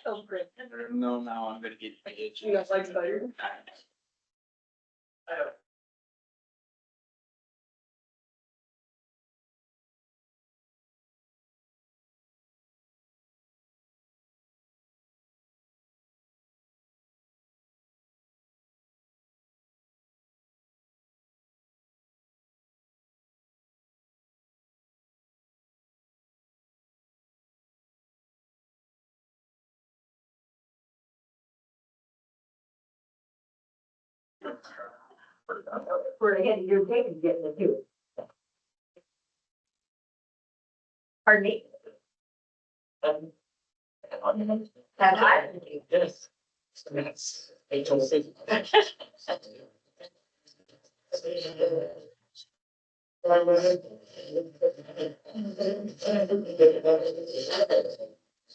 Oh, great. No, now I'm gonna get itch. You guys like spider? For ahead of your game, getting it too. Pardon me? Have I? Yes. That's HOC.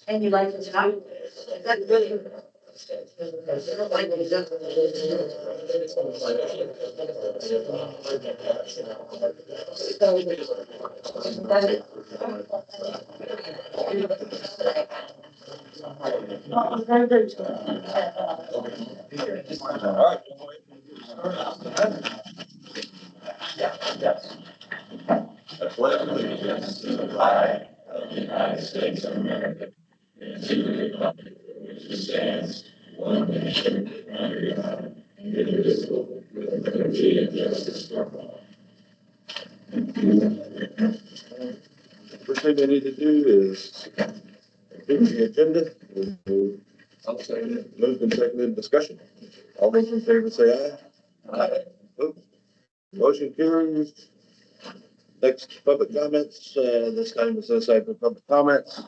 And you like it tonight? That's really. I pledge allegiance to the flag of the United States of America, and to the republic which stands one nation under God, indivisible, with liberty and justice for all. First thing I need to do is approve the agenda. I'll second it. Moved and seconded discussion. All those in favor say aye. Aye. Opposed? Motion carries. Next, public comments. This time is set aside for public comments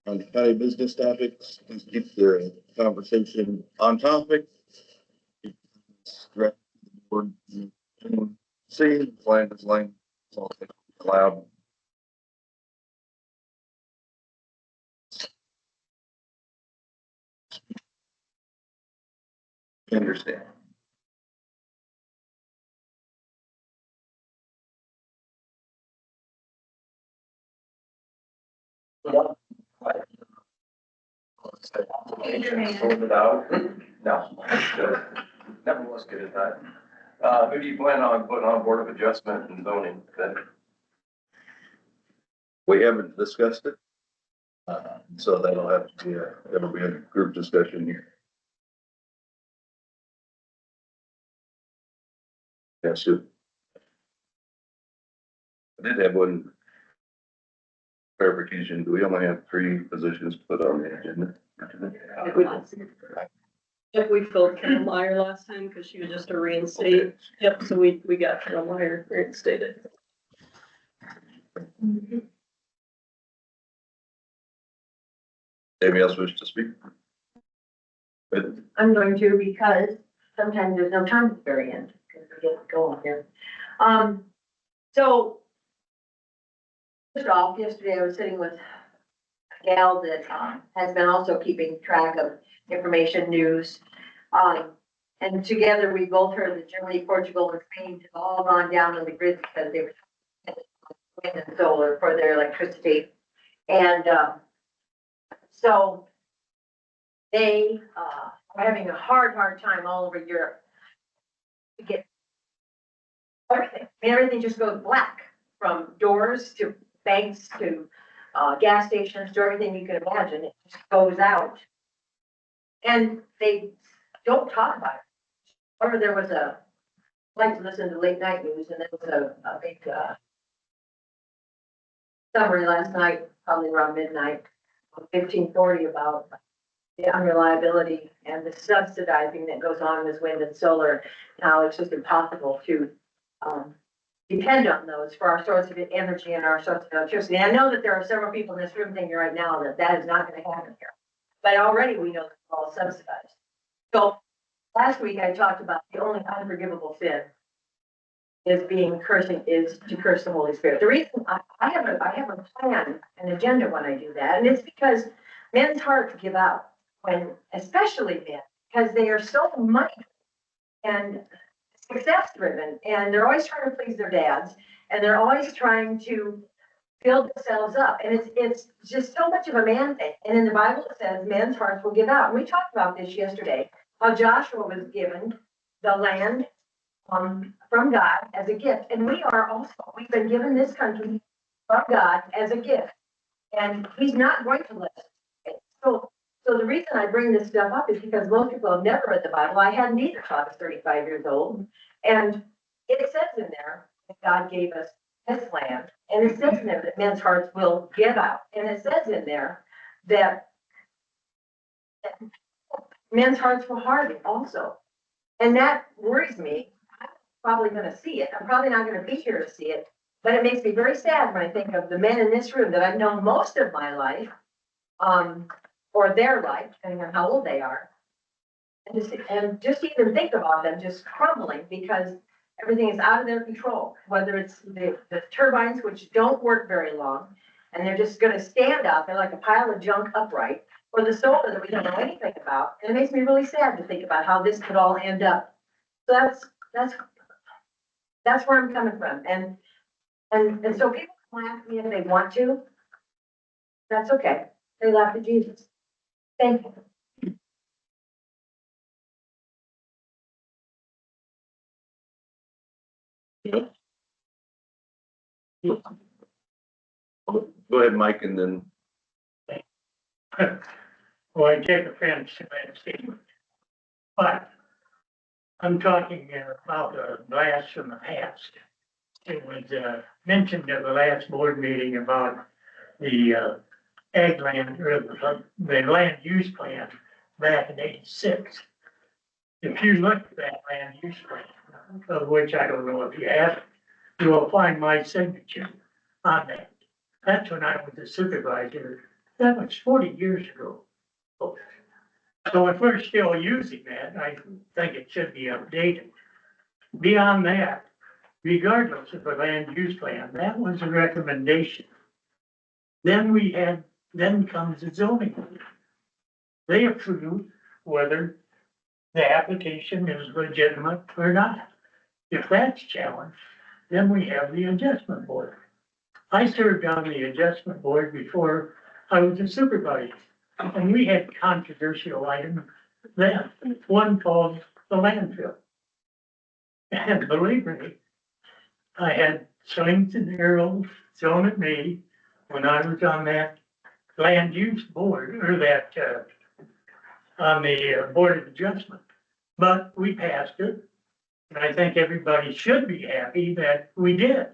on county business topics. Please keep the conversation on topic. Direct to the board. Anyone see, line is line. It's all allowed. Understand. Hold it out. No, never was good at that. Who do you plan on putting on Board of Adjustment and zoning then? We haven't discussed it. So that'll have to be that'll be a group discussion here. Yeah, sure. I did have one clarification. Do we only have 3 positions put on the agenda? Yep, we filled Carol Meyer last time because she was just a reinstate. Yep, so we got Carol Meyer reinstated. Anybody else wish to speak? Good. I'm going to because sometimes there's no time at the very end, because we get going here. So first off, yesterday I was sitting with a gal that has been also keeping track of information, news. And together we both heard that Germany, Portugal, and Spain have all gone down on the grid because they were wind and solar for their electricity. And so they are having a hard time all over Europe to get everything. I mean, everything just goes black, from doors to banks to gas stations to everything you can imagine. It just goes out. And they don't talk about it. Or there was I like to listen to late night news, and there was a big summary last night, probably around midnight, 1540, about the unreliability and the subsidizing that goes on with wind and solar. Now it's just impossible to depend on those for our source of energy and our source of electricity. And I know that there are several people in this room thinking right now that that is not going to happen here, but already we know that it's all subsidized. So last week I talked about the only unforgivable sin is to curse the Holy Spirit. The reason I have a plan, an agenda when I do that, and it's because men's hearts give out especially men, because they are so money and success driven, and they're always trying to please their dads, and they're always trying to build themselves up. And it's just so much of a man thing. And in the Bible, it says men's hearts will give out. And we talked about this yesterday, how Joshua was given the land from God as a gift. And we are also, we've been given this country from God as a gift. And he's not going to let us. So the reason I bring this stuff up is because most people have never read the Bible. I hadn't either till I was 35 years old. And it says in there that God gave us this land. And it says in there that men's hearts will give out. And it says in there that men's hearts will harden also. And that worries me. I'm probably going to see it. I'm probably not going to be here to see it. But it makes me very sad when I think of the men in this room that I've known most of my life, or their life, depending on how old they are. And just even think about them just crumbling because everything is out of their control, whether it's the turbines, which don't work very long, and they're just gonna stand out there like a pile of junk upright, or the solar that we don't know anything about. And it makes me really sad to think about how this could all end up. So that's where I'm coming from. And so people can laugh at me if they want to. That's okay. They laugh at Jesus. Thank you. Go ahead, Mike, and then, Well, I take offense to that statement, but I'm talking about a blast from the past. It was mentioned at the last board meeting about the ag land, or the land use plan back in '86. If you look at that land use plan, of which I don't know if you have, you will find my signature on that. That's when I was a supervisor. That was 40 years ago. So if we're still using that, I think it should be updated. Beyond that, regardless of the land use plan, that was a recommendation. Then comes the zoning. They approve whether the application is legitimate or not. If that's challenged, then we have the adjustment board. I served on the adjustment board before I was a supervisor, and we had controversial items then, one called the landfill. And believe me, I had slings and arrows thrown at me when I was on that land use board, or that, on the board of adjustment. But we passed it, and I think everybody should be happy that we did.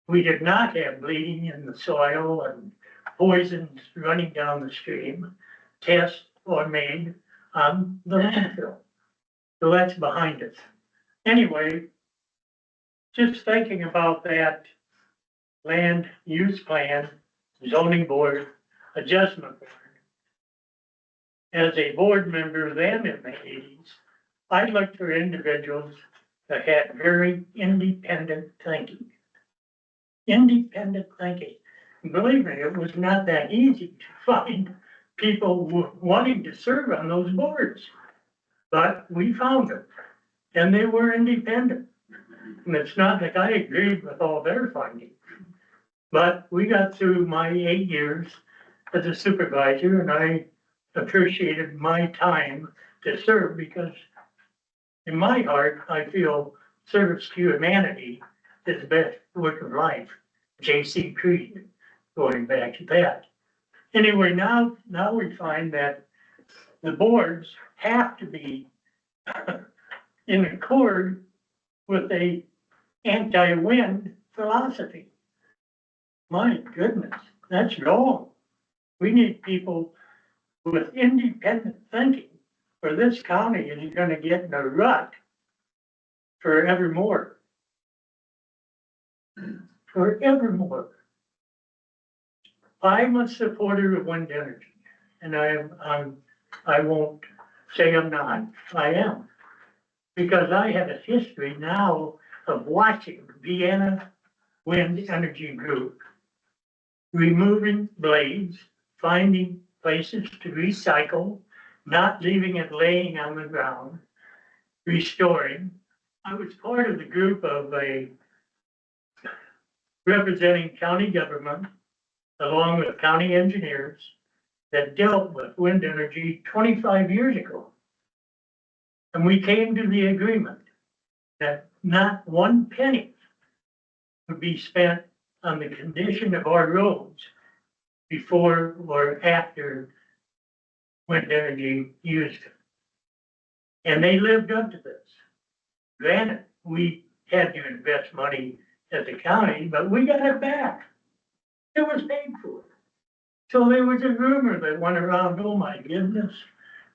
We did not have bleeding in the soil and poisons running down the stream. Tests were made on the landfill. So that's behind us. Anyway, just thinking about that land use plan, zoning board, adjustment board. As a board member then in the 80s, I looked for individuals that had very independent thinking. Independent thinking. Believe me, it was not that easy to find people wanting to serve on those boards. But we found them, and they were independent. And it's not that I agreed with all their findings. But we got through my 8 years as a supervisor, and I appreciated my time to serve because in my heart, I feel service to humanity is the best work of life. J.C. Creed, going back to that. Anyway, now we find that the boards have to be in accord with a anti-wind philosophy. My goodness, that's wrong. We need people with independent thinking, or this county is going to get in a rut forevermore. Forevermore. I'm a supporter of wind energy, and I won't say I'm not. I am, because I have a history now of watching Vienna Wind Energy Group removing blades, finding places to recycle, not leaving it laying on the ground, restoring. I was part of the group of a representing county government along with county engineers that dealt with wind energy 25 years ago. And we came to the agreement that not one penny would be spent on the condition of our roads before or after wind energy used it. And they lived up to this. Granted, we had to invest money as a county, but we got it back. It was paid for. So there was a rumor that went around, oh my goodness,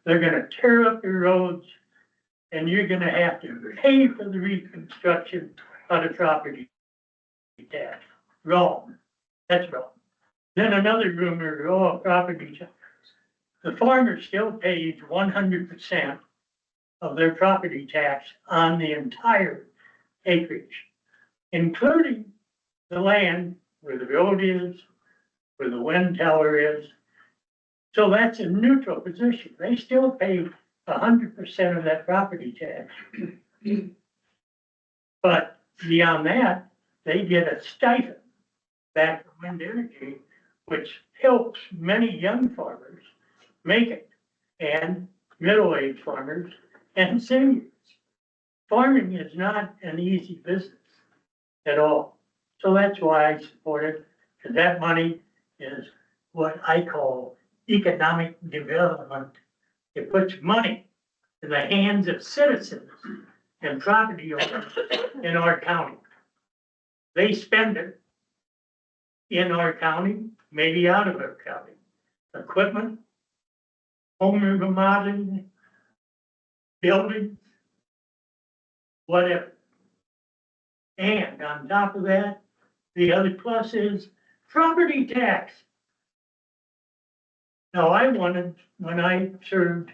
they're gonna tear up your roads and you're gonna have to pay for the reconstruction of the property tax. Wrong. That's wrong. Then another rumor, oh, property tax. The farmer still pays 100% of their property tax on the entire acreage, including the land where the road is, where the wind tower is. So that's a neutral position. They still pay 100% of that property tax. But beyond that, they get a stipend back from wind energy, which helps many young farmers make it, and middle-aged farmers and seniors. Farming is not an easy business at all. So that's why I support it, because that money is what I call economic development. It puts money in the hands of citizens and property owners in our county. They spend it in our county, maybe out of our county. Equipment, home remodeling, buildings, whatever. And on top of that, the other plus is property tax. Now, I wanted, when I served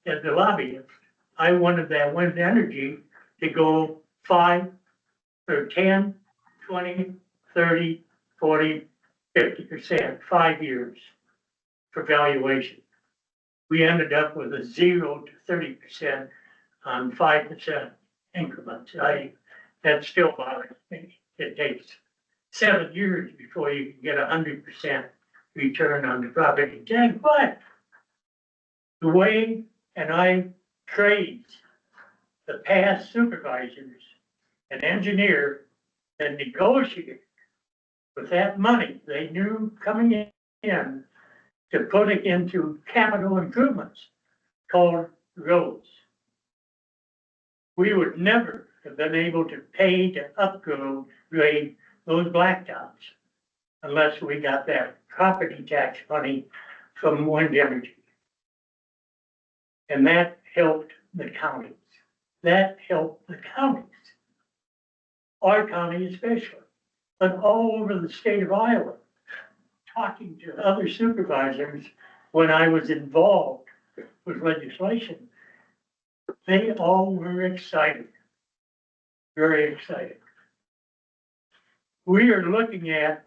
as a lobbyist, I wanted that wind energy to go 5 or 10, 20, 30, 40, 50%, 5 years for valuation. We ended up with a 0 to 30% on 5% increments. That still bothers me. It takes 7 years before you can get 100% return on the property tax. But the way, and I praise the past supervisors and engineer that negotiated with that money they knew coming in to put it into capital improvements called roads. We would never have been able to pay to upgrade those blacktops unless we got that property tax money from wind energy. And that helped the counties. That helped the counties. Our county especially, but all over the state of Iowa. Talking to other supervisors when I was involved with legislation, they all were excited, very excited. We are looking at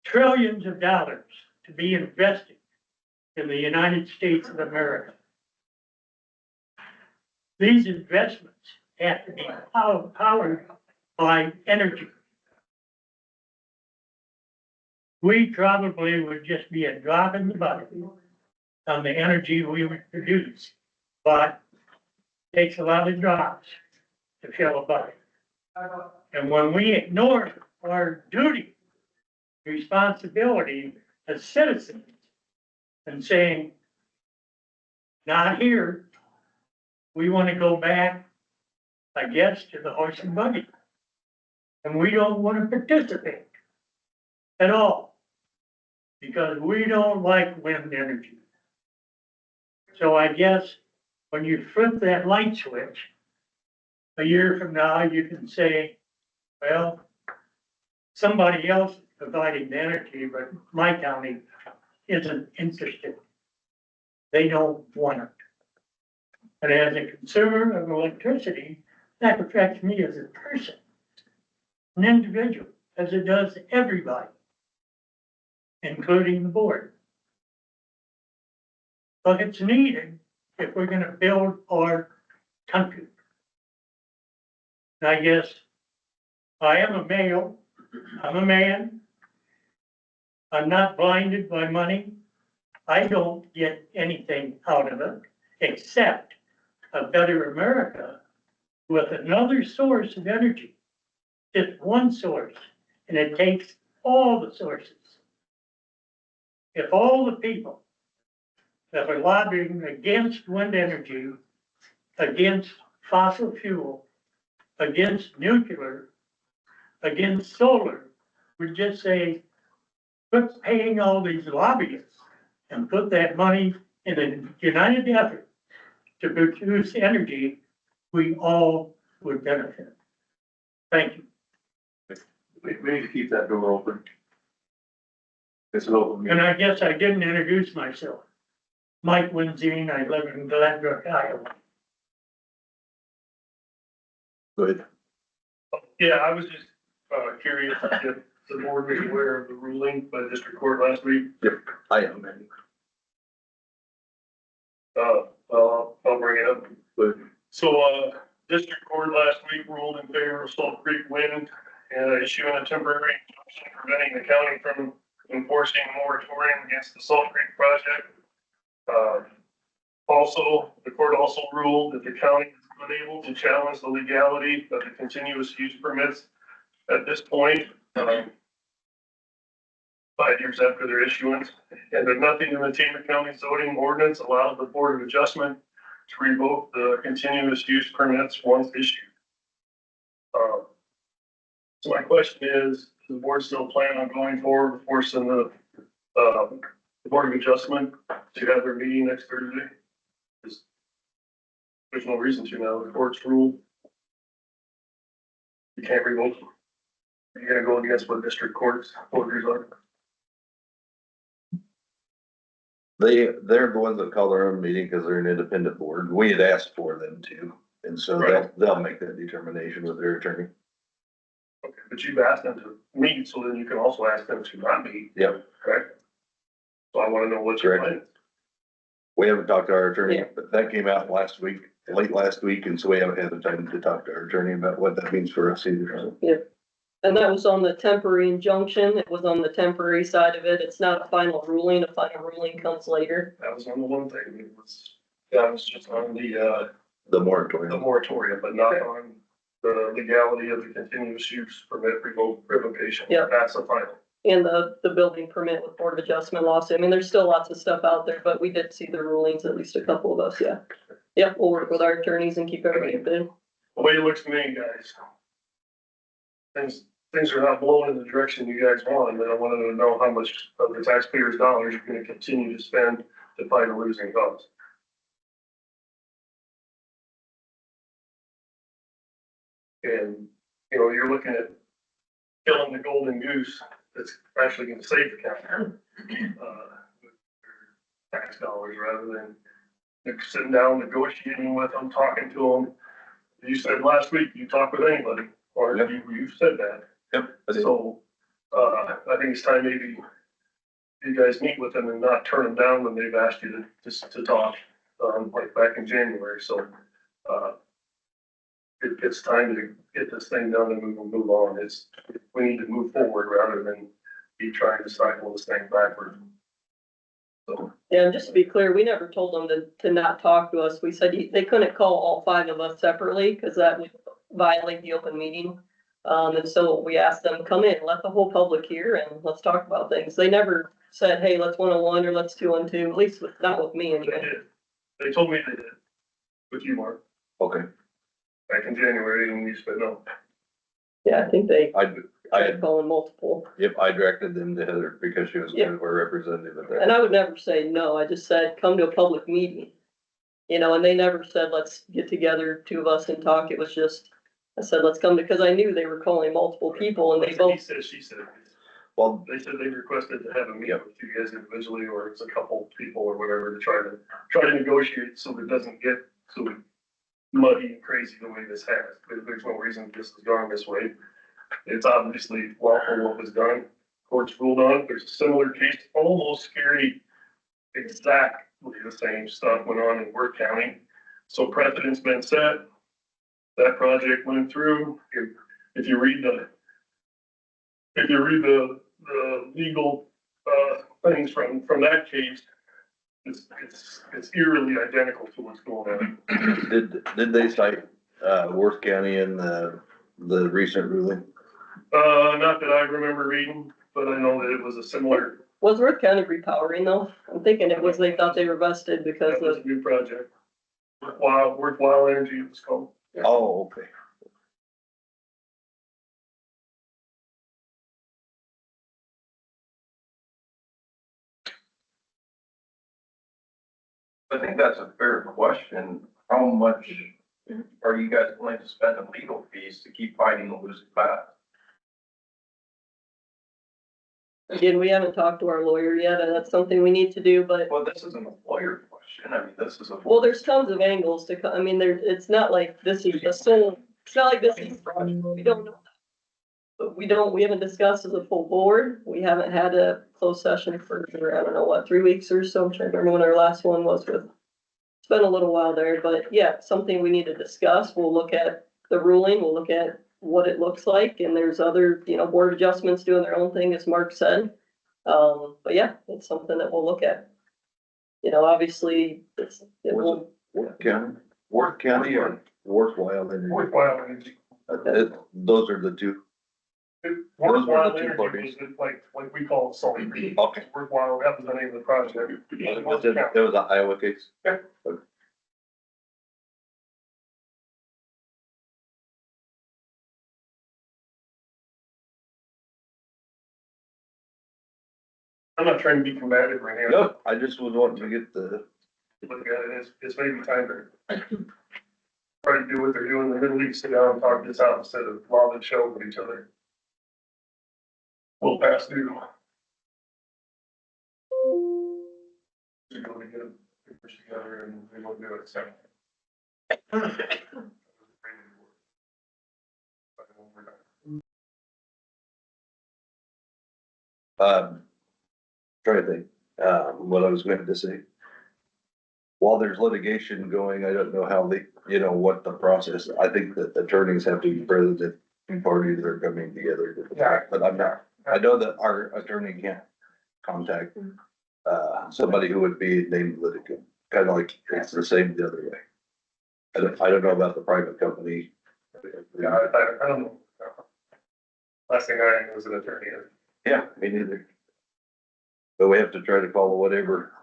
trillions of dollars to be invested in the United States of America. These investments have to be powered by energy. We probably would just be a drop in the bucket on the energy we would produce, but it takes a lot of drops to fill a bucket. And when we ignore our duty, responsibility as citizens and saying, not here, we want to go back, I guess, to the horse and buggy. And we don't want to participate at all because we don't like wind energy. So I guess when you flip that light switch, a year from now, you can say, well, somebody else is providing the energy, but my county isn't interested. They don't want it. And as a consumer of electricity, that affects me as a person, an individual, as it does everybody, including the board. But it's needed if we're going to build our country. And I guess I am a male, I'm a man. I'm not blinded by money. I don't get anything out of it except a better America with another source of energy. Just one source, and it takes all the sources. If all the people that are lobbying against wind energy, against fossil fuel, against nuclear, against solar, would just say, quit paying all these lobbyists and put that money in a united effort to produce energy, we all would benefit. Thank you. We need to keep that door open. It's an open meeting. And I guess I didn't introduce myself. Mike Wenzine, I live in Gladbrook, Iowa. Go ahead. Yeah, I was just, curious if the board was aware of the ruling by the district court last week. I am. Well, I'll bring it up. But So, district court last week ruled in favor of Salt Creek Wind, issuing a temporary injunction preventing the county from enforcing a moratorium against the Salt Creek project. Also, the court also ruled that the county is unable to challenge the legality of the continuous use permits at this point, 5 years after their issuance, and that nothing in the Tama County zoning ordinance allows the Board of Adjustment to revoke the continuous use permits once issued. So my question is, does the board still plan on going forward with forcing the Board of Adjustment to have their meeting next Thursday? There's no reason to now, the court's ruled. You can't revoke them. You're gonna go against what district court's orders are. They're the ones that call their own meeting because they're an independent board. We had asked for them to. And so they'll make that determination with their attorney. Okay, but you've asked them to meet, so then you can also ask them to not meet. Yep. Correct? So I wanna know what's your plan. We haven't talked to our attorney, Yeah. but that came out late last week, and so we haven't had the time to talk to our attorney about what that means for us either. And that was on the temporary injunction. It was on the temporary side of it. It's not a final ruling. A final ruling comes later. That was on the one thing, that was just on The the moratorium. moratorium, but not on the legality of the continuous use permit revocation. Yeah. That's the final. And the building permit with Board of Adjustment lawsuit. I mean, there's still lots of stuff out there, but we did see the rulings, at least a couple of us, yeah. Yep, we'll work with our attorneys and keep everybody updated. The way it looks to me, guys, things are not blowing in the direction you guys want, and I wanted to know how much of the taxpayers' dollars you're gonna continue to spend to fight a losing cause. And, you know, you're looking at killing the golden goose that's actually gonna save the county, with their tax dollars rather than sitting down, negotiating with them, talking to them. You said last week you talked with anybody, or Yep. you said that. Yep. I did. So, I think it's time maybe you guys meet with them and not turn them down when they've asked you to talk, like back in January, so, it's time to get this thing done and move on. We need to move forward rather than be trying to cycle this thing backward. So, Yeah, and just to be clear, we never told them to not talk to us. We said they couldn't call all 5 of us separately because that would violate the open meeting. And so we asked them, come in, let the whole public hear and let's talk about things. They never said, hey, let's 1-on-1 or let's 2-on-2, at least not with me they anyway. did. They told me they did, with you, Mark, Okay. back in January, and you said no. Yeah, I think they I tried calling multiple. Yep, I directed them to Heather because she was Yep. our representative at that. And I would never say no, I just said, come to a public meeting. You know, and they never said, let's get together, 2 of us and talk. It was just, I said, let's come because I knew they were calling multiple people and they He both, said, she said. Well, They said they requested to have a meeting Yep. with you guys individually, or it's a couple people or whatever, to try to negotiate so it doesn't get so muddy and crazy the way this has. There's no reason this has gone this way. It's obviously lawful what was done. Courts ruled on it. There's a similar case, almost scary, exactly the same stuff went on in Worth County. So precedent's been set. That project went through. if you read the legal, things from that case, it's eerily identical to what's going on. Did they cite, Worth County in the recent ruling? Not that I remember reading, but I know that it was a similar, Was Worth County repowering though? I'm thinking it was, they thought they were vested because that was of, a new project. Worthwhile Energy it was called. Oh, okay. I think that's a fair question. How much are you guys willing to spend on legal fees to keep fighting the losing battle? again, we haven't talked to our lawyer yet, and that's something we need to do, but, Well, this isn't a lawyer question. I mean, this is a. well, there's tons of angles to, I mean, it's not like this is the sole, it's not like this is, we don't know. But we haven't discussed as a full board. We haven't had a closed session for, I don't know, what, 3 weeks or so. I'm trying to remember when our last one was with. It's been a little while there, but yeah, something we need to discuss. We'll look at the ruling, we'll look at what it looks like, and there's other, board adjustments doing their own thing, as Mark said. But yeah, it's something that we'll look at. Obviously, it will, Worth County or Worthwhile Energy? Worthwhile Energy. Those are the two. Worthwhile two Energy parties. was like we call it Salt. Okay. Worthwhile, that was the name of the project. It was an Iowa case? Yeah. Okay. I'm not trying to be combative right here. No, I just was wanting to get the, Look at it, it's maybe time to try to do what they're doing in the Middle East, sit down and talk this out instead of lobbing show at each other. We'll pass through. We're going to get them papers together and we will do it, so. trying to think, what I was going to say. While there's litigation going, I don't know how what the process, I think that attorneys have to be present if parties are coming together. Yeah. But I know that our attorney can't contact, somebody who would be named litigant, kind of like it's the same the other way. I don't know about the private company. Yeah, I don't know. Last thing I know is an attorney. Yeah, me neither. But we have to try to follow whatever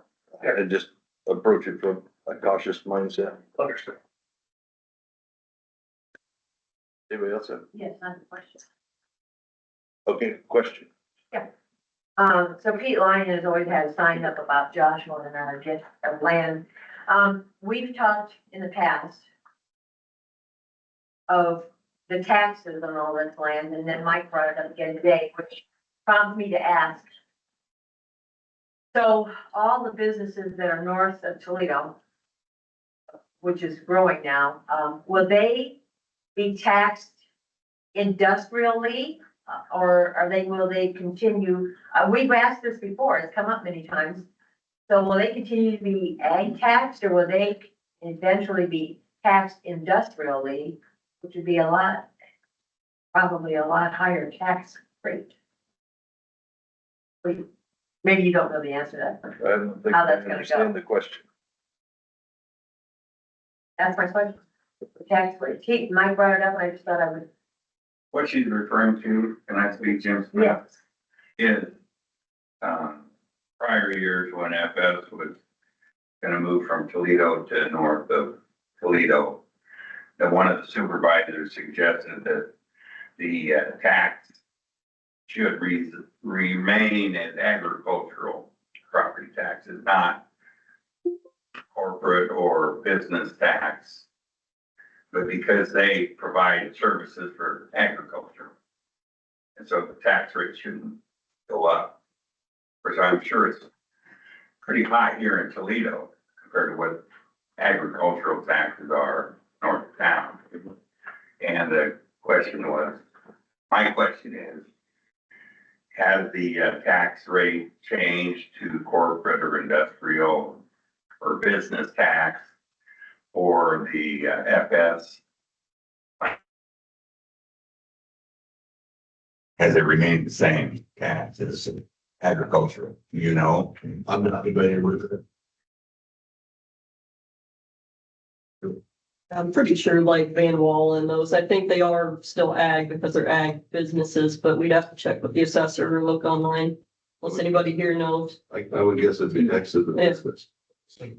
and just approach it from a cautious mindset. Understood. Anybody else have? Yes, I have a question. Okay, question. So Pete Lyon has always had a sign up about Joshua and our gift of land. We've talked in the past of the taxes on all this land, and then Mike brought it up again today, which prompted me to ask. So all the businesses that are north of Toledo, which is growing now, will they be taxed industrially? Or will they continue, we've asked this before, it's come up many times. So will they continue to be ag taxed, or will they eventually be taxed industrially, which would be probably a lot higher tax rate? Maybe you don't know the answer to that. I don't think How I that's gonna understand go. the question. That's my question. The tax rate. Mike brought it up, and I just thought I would. What she's referring to, and I speak Jim Smith, Yes. is, prior years when FS was gonna move from Toledo to north of Toledo, that one of the supervisors suggested that the tax should remain as agricultural property taxes, not corporate or business tax. But because they provide services for agriculture. And so the tax rate shouldn't go up. Because I'm sure it's pretty high here in Toledo compared to what agricultural taxes are north of town. And the question was, my question is, has the tax rate changed to corporate or industrial or business tax for the FS has it remained the same as agricultural, you know? I'm not debating with it. I'm pretty sure like Van Wall and those, I think they are still ag because they're ag businesses, but we'd have to check with the assessor or look online. Unless anybody here knows. I would guess it'd be next to the Yeah. business. I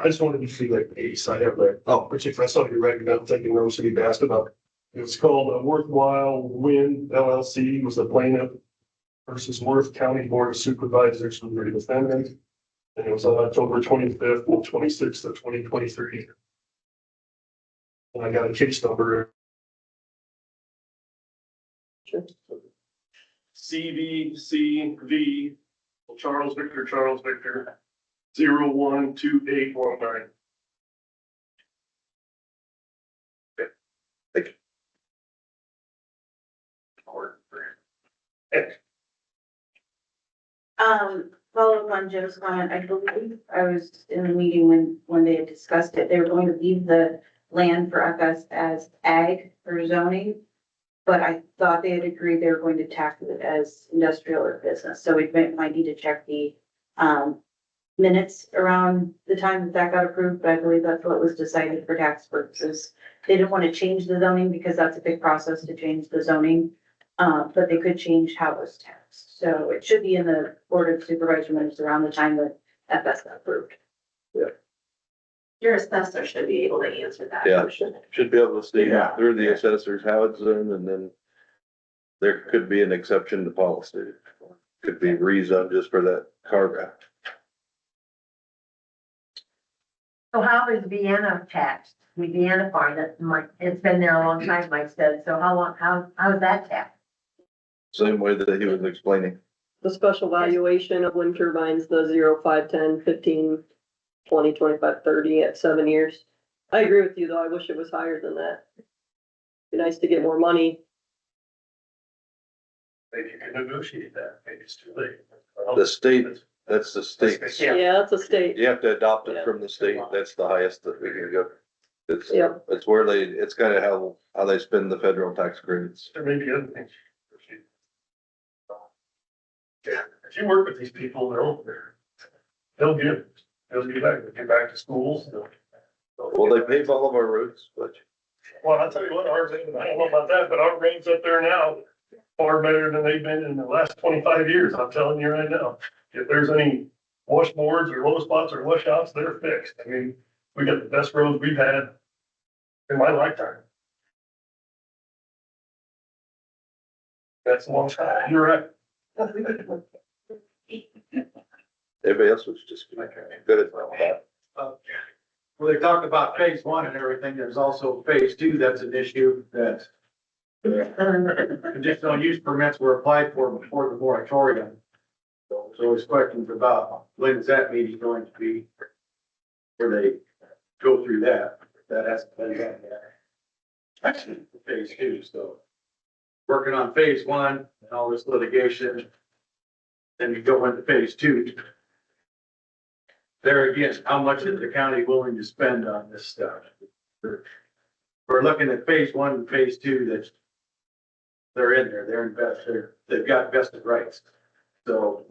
just wanted to see like the east side of there. Oh. Which if I saw you writing down, thinking Rose City asked about. It was called a Worthwhile Win LLC was the plaintiff versus Worth County Board of Supervisors for the defendant. And it was on October 25th and 26th of 2023. And I got a case number. Sure. CVCV, Charles Victor, 012819. Follow up on Joe's comment, I believe I was in the meeting when they had discussed it, they were going to leave the land for FS as ag or zoning. But I thought they had agreed they were going to tax it as industrial or business, so we might need to check the, minutes around the time that got approved, but I believe that's what was decided for tax purposes. They didn't want to change the zoning because that's a big process to change the zoning, but they could change how it was taxed. So it should be in the Board of Supervisor minutes around the time that FS got approved. Your assessor should be able to answer that Yeah. question. Should be able to see Yeah. through the assessors how it's done, and then there could be an exception to policy. Could be rezoned just for that carve out. So how is Vienna taxed? I mean, Vienna farm, it's been there a long time, Mike said, so how is that taxed? Same way that he was explaining. The special valuation of wind turbines, the 0, 5, 10, 15, 20, 25, 30 at 7 years. I agree with you though. I wish it was higher than that. Be nice to get more money. Maybe you can negotiate that, maybe it's too late. The state, that's the state. Yeah, that's a state. You have to adopt it from the state. That's the highest that we can go. It's, Yeah. it's where it's kind of how they spend the federal tax credits. There may be other things. Yeah, if you work with these people, they'll get back to schools. Well, they pave all of our roads, but Well, I'll tell you what, I don't know about that, but our rains up there now far better than they've been in the last 25 years. I'm telling you right now. If there's any washboards or low spots or washouts, they're fixed. I mean, we got the best roads we've had in my lifetime. That's a long time. You're right. everybody else was just good at that. Well, they talked about phase one and everything. There's also phase two. That's an issue that conditional use permits were applied for before the moratorium. So there's always questions about when is that meeting going to be, where they go through that. That hasn't been done yet. Actually, phase two, so working on phase one and all this litigation. Then you go into phase two. There again, how much is the county willing to spend on this stuff? We're looking at phase one and phase two that they're in there, they're invested, they've got vested rights. So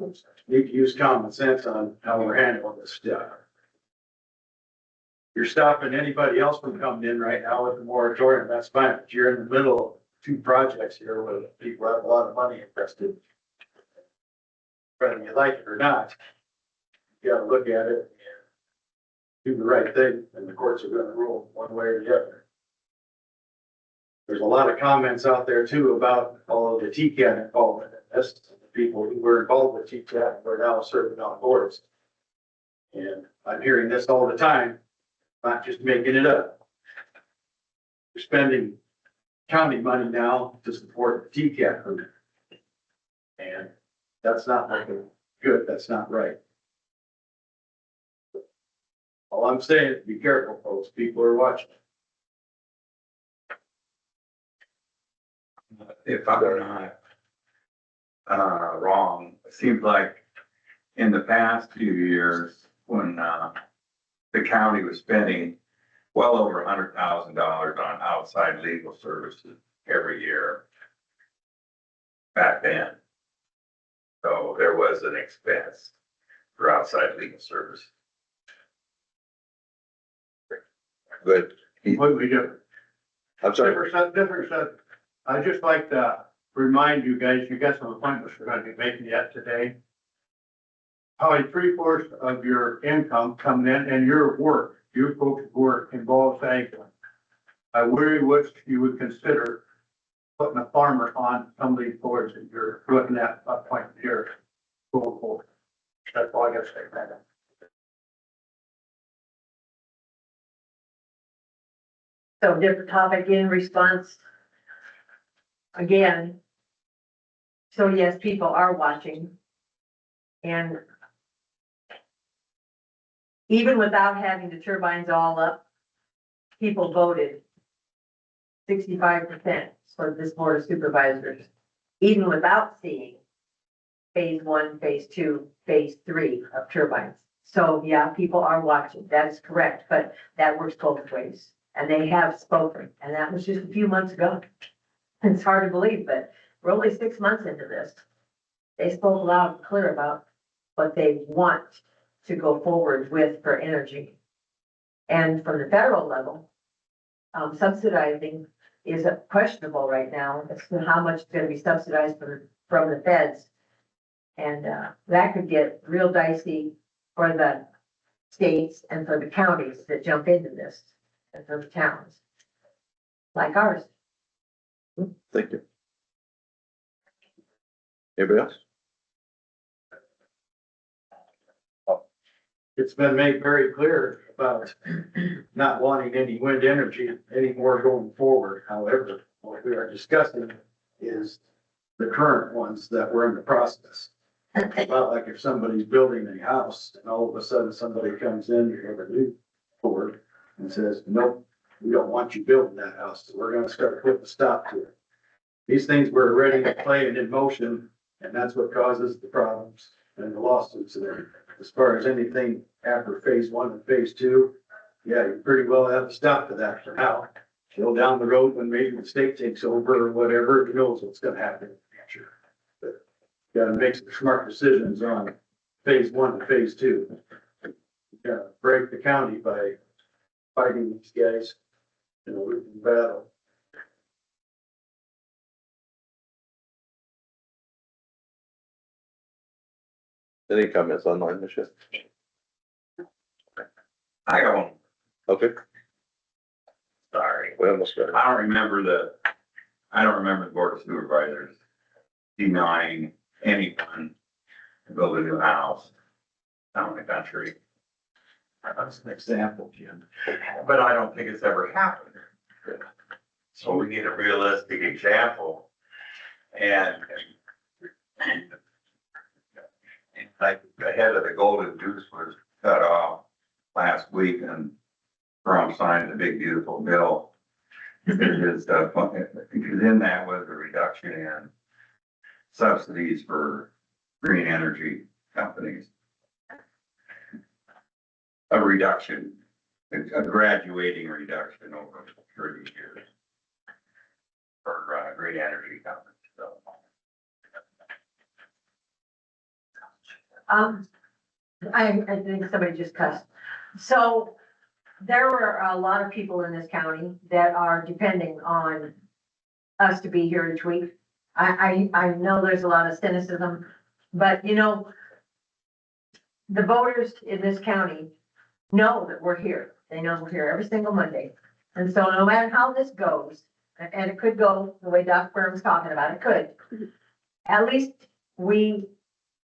need to use common sense on how we're handling this stuff. You're stopping anybody else from coming in right now with the moratorium, that's fine, but you're in the middle of two projects here where people have a lot of money invested. Whether you like it or not, you gotta look at it and do the right thing, and the courts are gonna rule one way or the other. There's a lot of comments out there too about all of the TCAT involvement in this, the people who were involved with TCAT are now serving on boards. And I'm hearing this all the time, not just making it up. We're spending county money now to support the TCAT group. And that's not looking good, that's not right. All I'm saying is be careful, folks, people are watching. If I'm not wrong, it seems like in the past few years, when the county was spending well over $100,000 on outside legal services, every year back then. So there was an expense for outside legal service. Good. Completely different. I'm sorry. Different set. I'd just like to remind you guys, you got some appointments we're gonna be making yet today. Probably 3/4 of your income coming in and your work, your folks' work involves ag. I worry what you would consider putting a farmer on some of these boards that you're looking at appointing here. Going forward. That's all I gotta say about that. So different topic in response. Again. So yes, people are watching. And even without having the turbines all up, people voted 65% for this board of supervisors, even without seeing phase 1, phase 2, phase 3 of turbines. So yeah, people are watching. That is correct, but that works both ways. And they have spoken, and that was just a few months ago. It's hard to believe, but we're only 6 months into this. They spoke loud and clear about what they want to go forward with for energy. And from the federal level, subsidizing is questionable right now as to how much is going to be subsidized from the feds. And that could get real dicey for the states and for the counties that jump into this, and for the towns like ours. Thank you. Anybody else? It's been made very clear about not wanting any wind energy anymore going forward. However, what we are discussing is the current ones that we're in the process. About like if somebody's building a house and all of a sudden somebody comes in, you have a new board and says, nope, we don't want you building that house. So we're gonna start putting a stop to it. These things were already in play and in motion, and that's what causes the problems and the lawsuits there. As far as anything after phase 1 and phase 2, yeah, you pretty well have to stop to that for now. Go down the road when maybe the state takes over or whatever, who knows what's gonna happen in the future. But gotta make some smart decisions on phase 1 and phase 2. Gotta break the county by fighting these guys in a losing battle. Any comments online, Michelle? I got one. Okay, Sorry. we almost got it. I don't remember the board of supervisors denying anyone to build a new house down in the country. That's an example, Jim. But I don't think it's ever happened. So we need a realistic example. And like the head of the Golden Goose was cut off last week and Trump signed the big beautiful bill. Because in that was a reduction in subsidies for green energy companies. A reduction, a graduating reduction over 30 years for green energy companies. So. I think somebody just cussed. So there were a lot of people in this county that are depending on us to be here each week. I know there's a lot of cynicism, but you know, the voters in this county know that we're here. They know we're here every single Monday. And so no matter how this goes, and it could go the way Doc Burns talking about, it could. At least we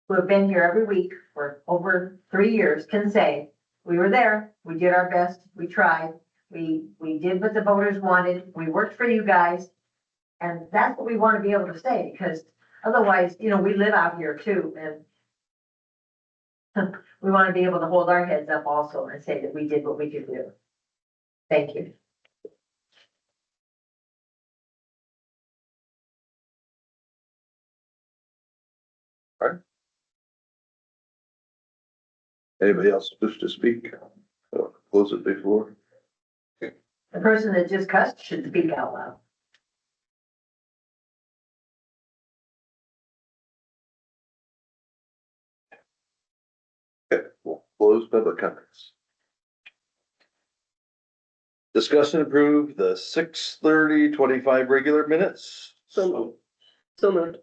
who have been here every week for over 3 years can say, we were there, we did our best, we tried, we did what the voters wanted, we worked for you guys. And that's what we want to be able to say, because otherwise, you know, we live out here too, and we want to be able to hold our heads up also and say that we did what we could do. Thank you. Anybody else wish to speak? Close it before. The person that just cussed should speak out loud. close public comments. Discuss and approve the 6:30:25 regular minutes. So moved.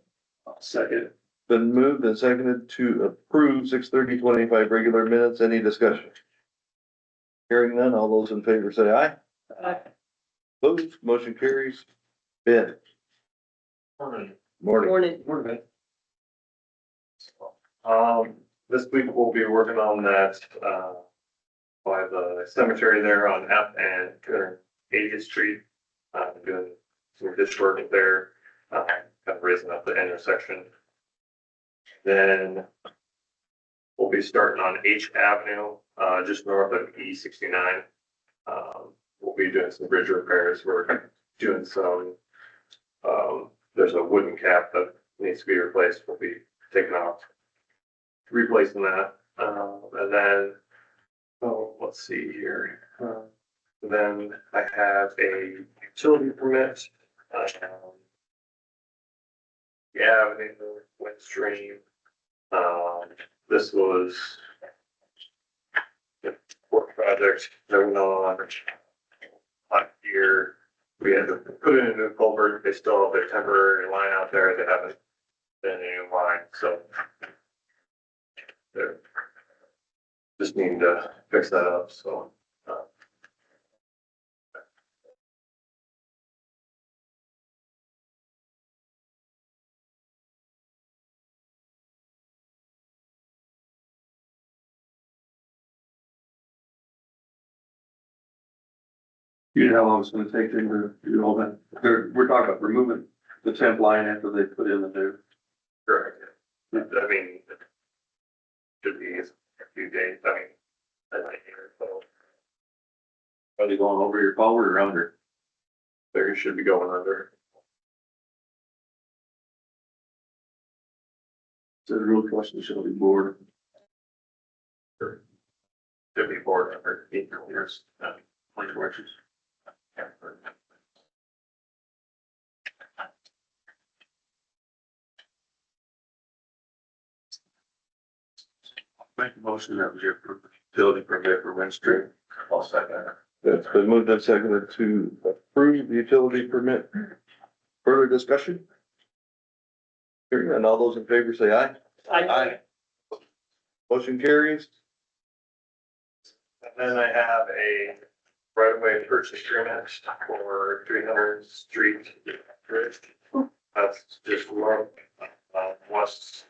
Second. Been moved and seconded to approve 6:30:25 regular minutes. Any discussion? Hearing none, all those in favor say aye. Aye. Opposed, motion carries. Ben. Morning. Morning. Morning. This week we'll be working on that, by the cemetery there on F and 280th Street. Doing some ditch work there, kind of raising up the intersection. Then we'll be starting on H Avenue, just north of E69. We'll be doing some bridge repairs. We're doing some, there's a wooden cap that needs to be replaced. We'll be taking off, replacing that. And then, oh, let's see here. Then I have a utility permit. Avenue, Windstream. This was the work project that went on last year. We had to put in a new culvert. They still have their temporary line out there. They haven't been a new line, so they're just needing to fix that up, so. You know how long it's gonna take them to do all that? We're talking about removing the temp line after they put in the new. Correct. I mean, it should be a few days, I mean, I might hear, so Are they going over your culvert or under? there should be going under. So the real question shall be bored. Should be board under 8 years. Like directions. Make a motion that was your utility permit for Windstream. I'll second that. It's been moved and seconded to approve the utility permit. Further discussion? Hearing none, all those in favor say aye. Aye. Motion carries. And then I have a right-of-way purchase agreement for 300th Street Bridge. That's just north, west,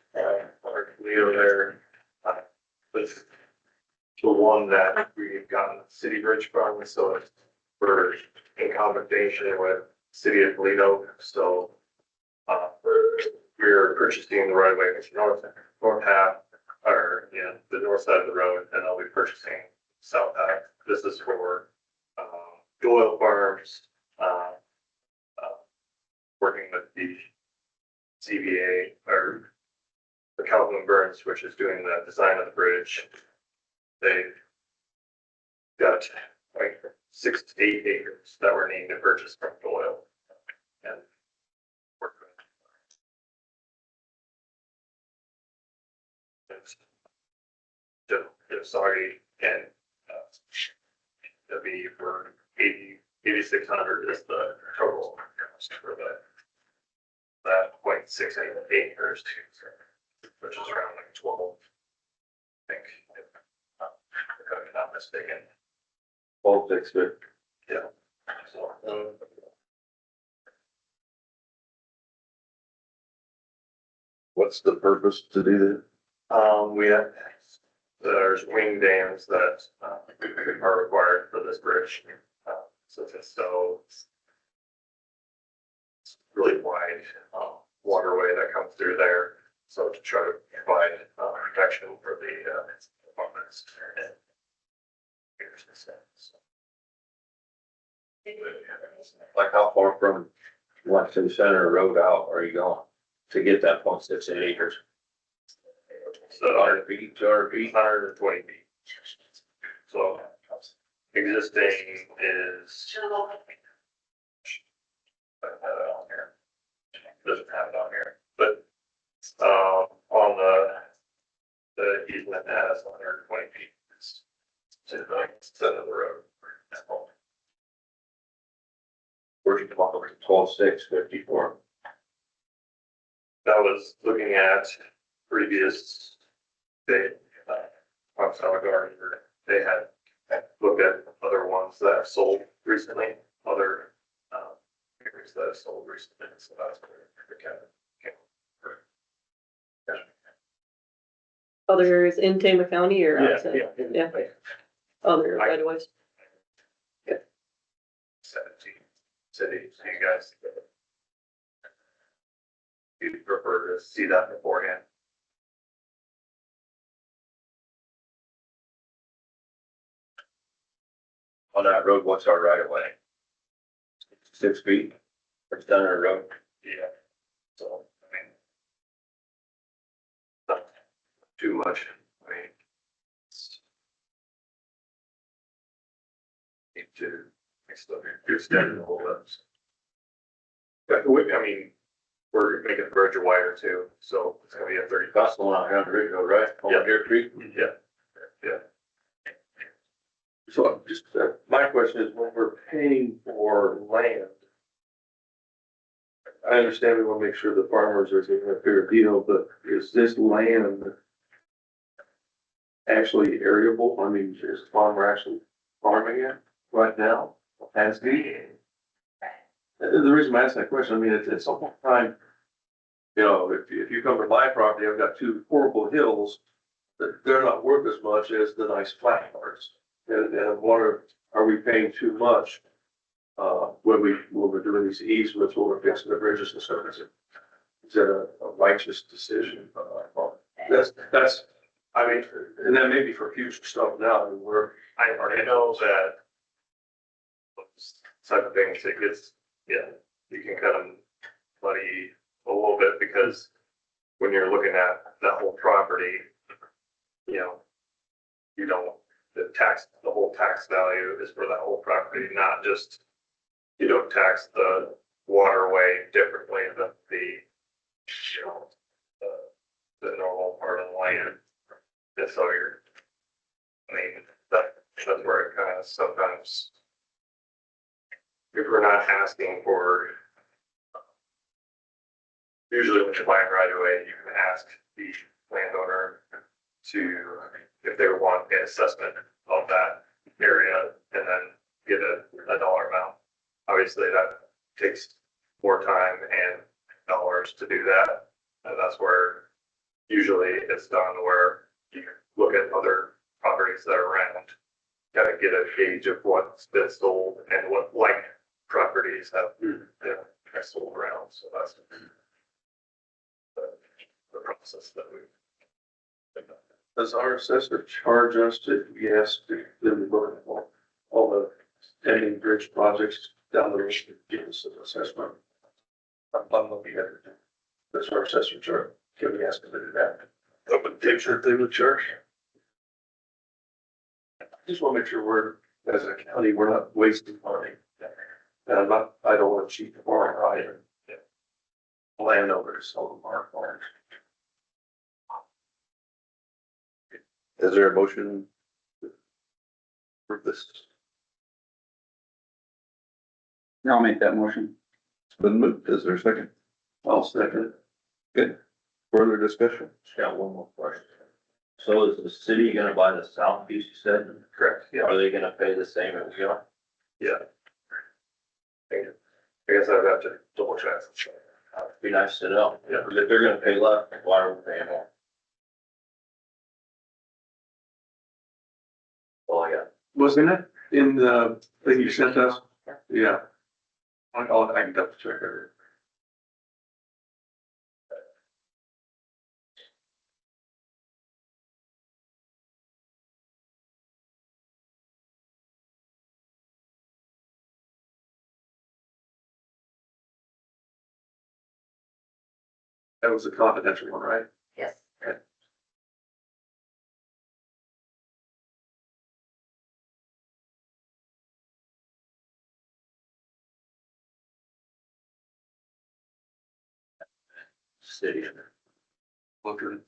Leo there. With the one that we've gotten city bridge from, so it's, we're in combination with city of Toledo, so, we're purchasing the right of way, north half, or, the north side of the road, and I'll be purchasing south half. This is for, Doyle Farms, working with the CBA, or the Calvin Burns, which is doing the design of the bridge. They've got like 6 to 8 acres that we're needing to purchase from Doyle. And work with sorry, and that'd be for 8,600 is the total cost for that 0.68 acres, which is around like 12. I think, if I'm not mistaken. 12 fixed it. Yeah. So, What's the purpose to do that? we have, there's wing dams that are required for this bridge. Since it's so it's really wide waterway that comes through there, so to try to provide protection for the apartments. Like how far from Washington Center Road out are you going to get that 0.68 acres? So 100 feet, 200 feet? 120 feet. So existing is. I don't have it on here. Doesn't have it on here, but on the easement has 120 feet. it's to the center of the road. Where'd you come up with 12,654? That was looking at previous, they, Foxhound Gardner, they had looked at other ones that have sold recently, other, areas that have sold recently, so that's where the cat came. Other areas in Tama County or outside? Yeah. Other right of ways. 17 cities, so you guys. You'd prefer to see that beforehand. On that road, what's our right of way? 6 feet for center of the road. Yeah. So, I mean. Not too much, I mean. Need to, extend it a little bit. But I mean, we're making the bridge wider too, so it's gonna be a 30. That's the one out here on the ridge road, right? Yeah. Over Deer Creek. Yeah. So just, my question is, when we're paying for land, I understand we want to make sure the farmers are getting a fair deal, but is this land actually arable? I mean, is the farmer actually farming it right now? Has he? The reason I ask that question, I mean, at some point in time, you know, if you come to my property, I've got two horrible hills, that they're not worth as much as the nice flat parts. And I'm wondering, are we paying too much, when we're doing these easements, when we're fixing the bridges and stuff? Is that a righteous decision? That's, I mean, and that may be for future stuff now, I mean, I already know that. Those type of things, it gets, yeah, you can kind of muddy a little bit because when you're looking at that whole property, you know, you don't, the whole tax value is for that whole property, not just, you don't tax the waterway differently than the, you know, the normal part of the land. And so I mean, that's where it kind of sometimes, if we're not asking for, usually when you're buying right away, you can ask the landowner to, if they want an assessment of that area and then get a dollar amount. Obviously, that takes more time and dollars to do that. And that's where usually it's done, where you look at other properties that are around, kind of get a gauge of what's been sold and what like properties have, you know, sold around. So that's the process that we. does our assessor charge us to, we ask to them to look at all the pending bridge projects down the road to give us an assessment? I'm looking at it. Does our assessor charge? Can we ask them to do that? I would think Sure, they would charge. I just want to make sure we're, as a county, we're not wasting money. And I don't want to cheat the farmer either. Landowners, some of them are farmers. Is there a motion for this? I'll make that motion. It's been moved. Is there a second? I'll second it. Good. Further discussion? Just got one more question. So is the city gonna buy the south piece, you said? correct, yeah, Are they gonna pay the same as we are? yeah. I guess I'd have to double check. Be nice to know. Yeah. If they're gonna pay less, why are we paying more? All I got. Wasn't it in the thing you sent us? Yeah. I can double check it. That was a confidential one, right? Yes. City. Looking.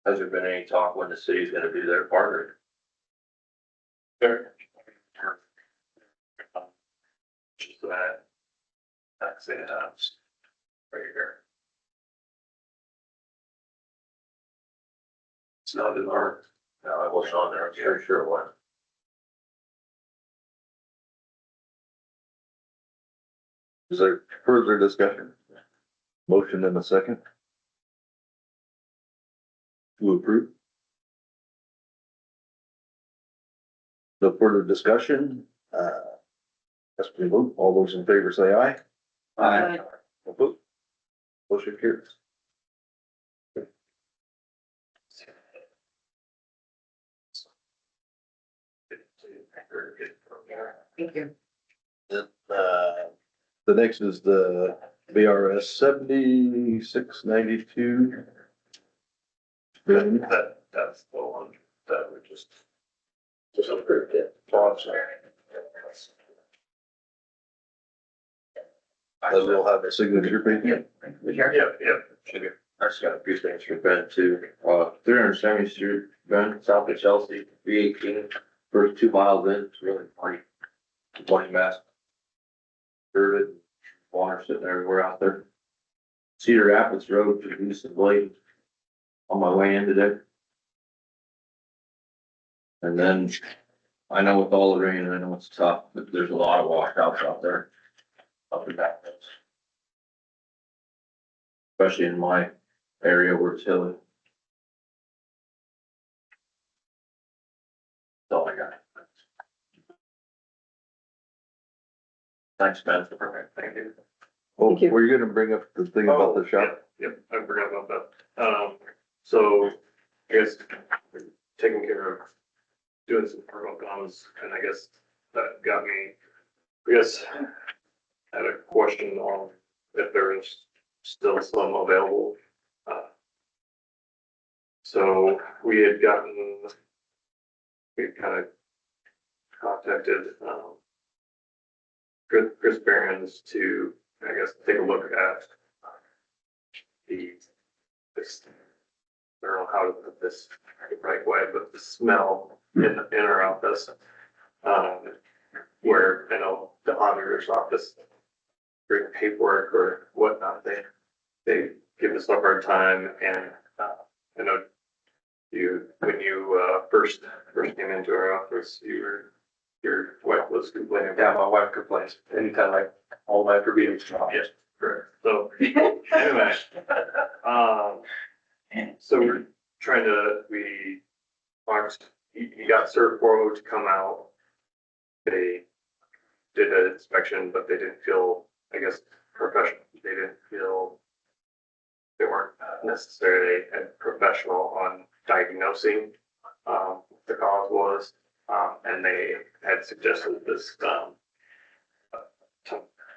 Has there been any talk when the city's gonna do their part? Just that. That's it, right here. It's not in our, No, I wasn't on there, I'm sure it was. Is there further discussion? Motion and a second. To approve. No further discussion, as we vote, all those in favor say aye. Aye. Opposed? Motion carries. Thank you. The next is the BRS 7692. That's the one that we just approved it. That will have a signature page. Yep, Should be. I just got a few things for Ben too. 370th Street, Ben, south of Chelsea, B18, first 2 miles in, it's really funny mess. Dirted, water sitting everywhere out there. Cedar Rapids Road to the east of Blade. On my way in today. And then, I know with all the rain, I know it's tough, but there's a lot of washouts out there. Up and down. Especially in my area where it's hilly. That's all I got. Thanks, Ben. Thank you. Oh, Thank you. were you gonna bring up the thing about the shop? Yep, I forgot about that. So I guess taking care of doing some work on those, and I guess that got me, I guess, I had a question on if there is still some available. So we had kind of contacted, Chris Barron's to, I guess, take a look at this, I don't know how to put this the right way, but the smell in our office. Where I know the auditor's office, bring paperwork or whatnot, they give us a hard time, and I know when you first came into our office, your wife was complaining. Yeah, my wife complains anytime I, all my for being strong. Yes, correct. So anyway, so we're trying to, he got Cert 4.0 to come out. They did an inspection, but they didn't feel, I guess, professional. They didn't feel, they weren't necessarily professional on diagnosing what the cause was. And they had suggested this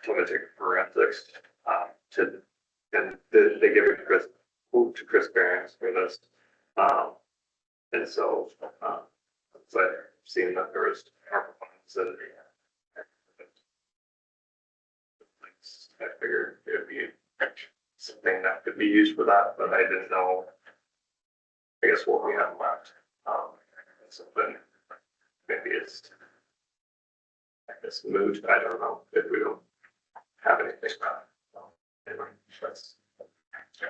tomatic forensics and they gave it to Chris Barron's for this. And so I've seen that there was funds and I figured it would be something that could be used for that, but I didn't know, I guess, what we have left. So then maybe it's, I guess, moved. I don't know if we don't have anything. Anyway, that's.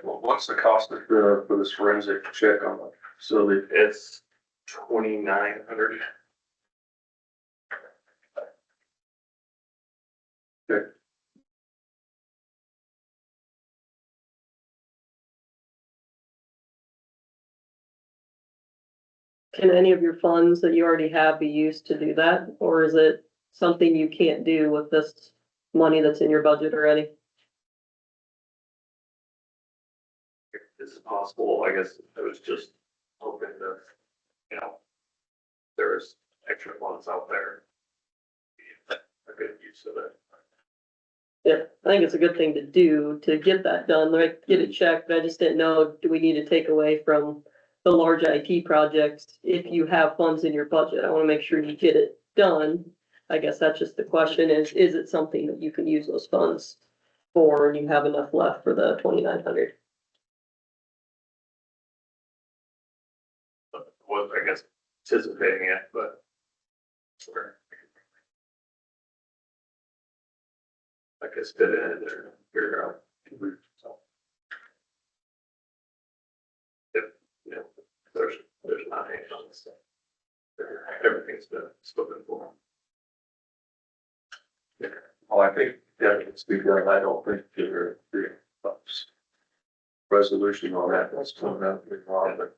Well, what's the cost for this forensic check on the facility? It's 2,900. Okay. Can any of your funds that you already have be used to do that? Or is it something you can't do with this money that's in your budget already? It's possible, I guess. I was just hoping that, there's extra funds out there. A good use of it. Yeah, I think it's a good thing to do to get that done, like get it checked, but I just didn't know, do we need to take away from the large IT projects if you have funds in your budget? I wanna make sure you get it done. I guess that's just the question is it something that you can use those funds for and you have enough left for the 2,900? was, I guess, anticipating it, but. I guess fit in or figure out. So. If, you know, there's not any on this. Everything's been spoken for. Well, I think, yeah, it's because I don't think there are resolution on that, that's coming out pretty long, but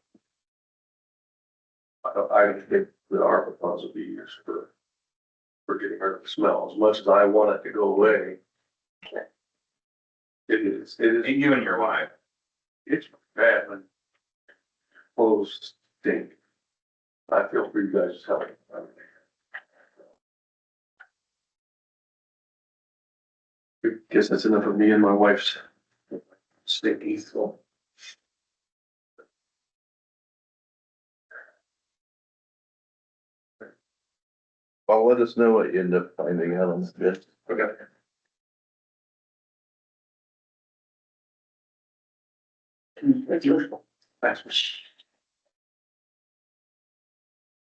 I think the ARPA funds would be used for getting rid of the smell, as much as I want it to go away. It is, You and your wife. it's bad when clothes stink. I feel for you guys' help. I guess that's enough of me and my wife's stinky, so. Well, let us know what you end up finding out on this. Okay. Thanks.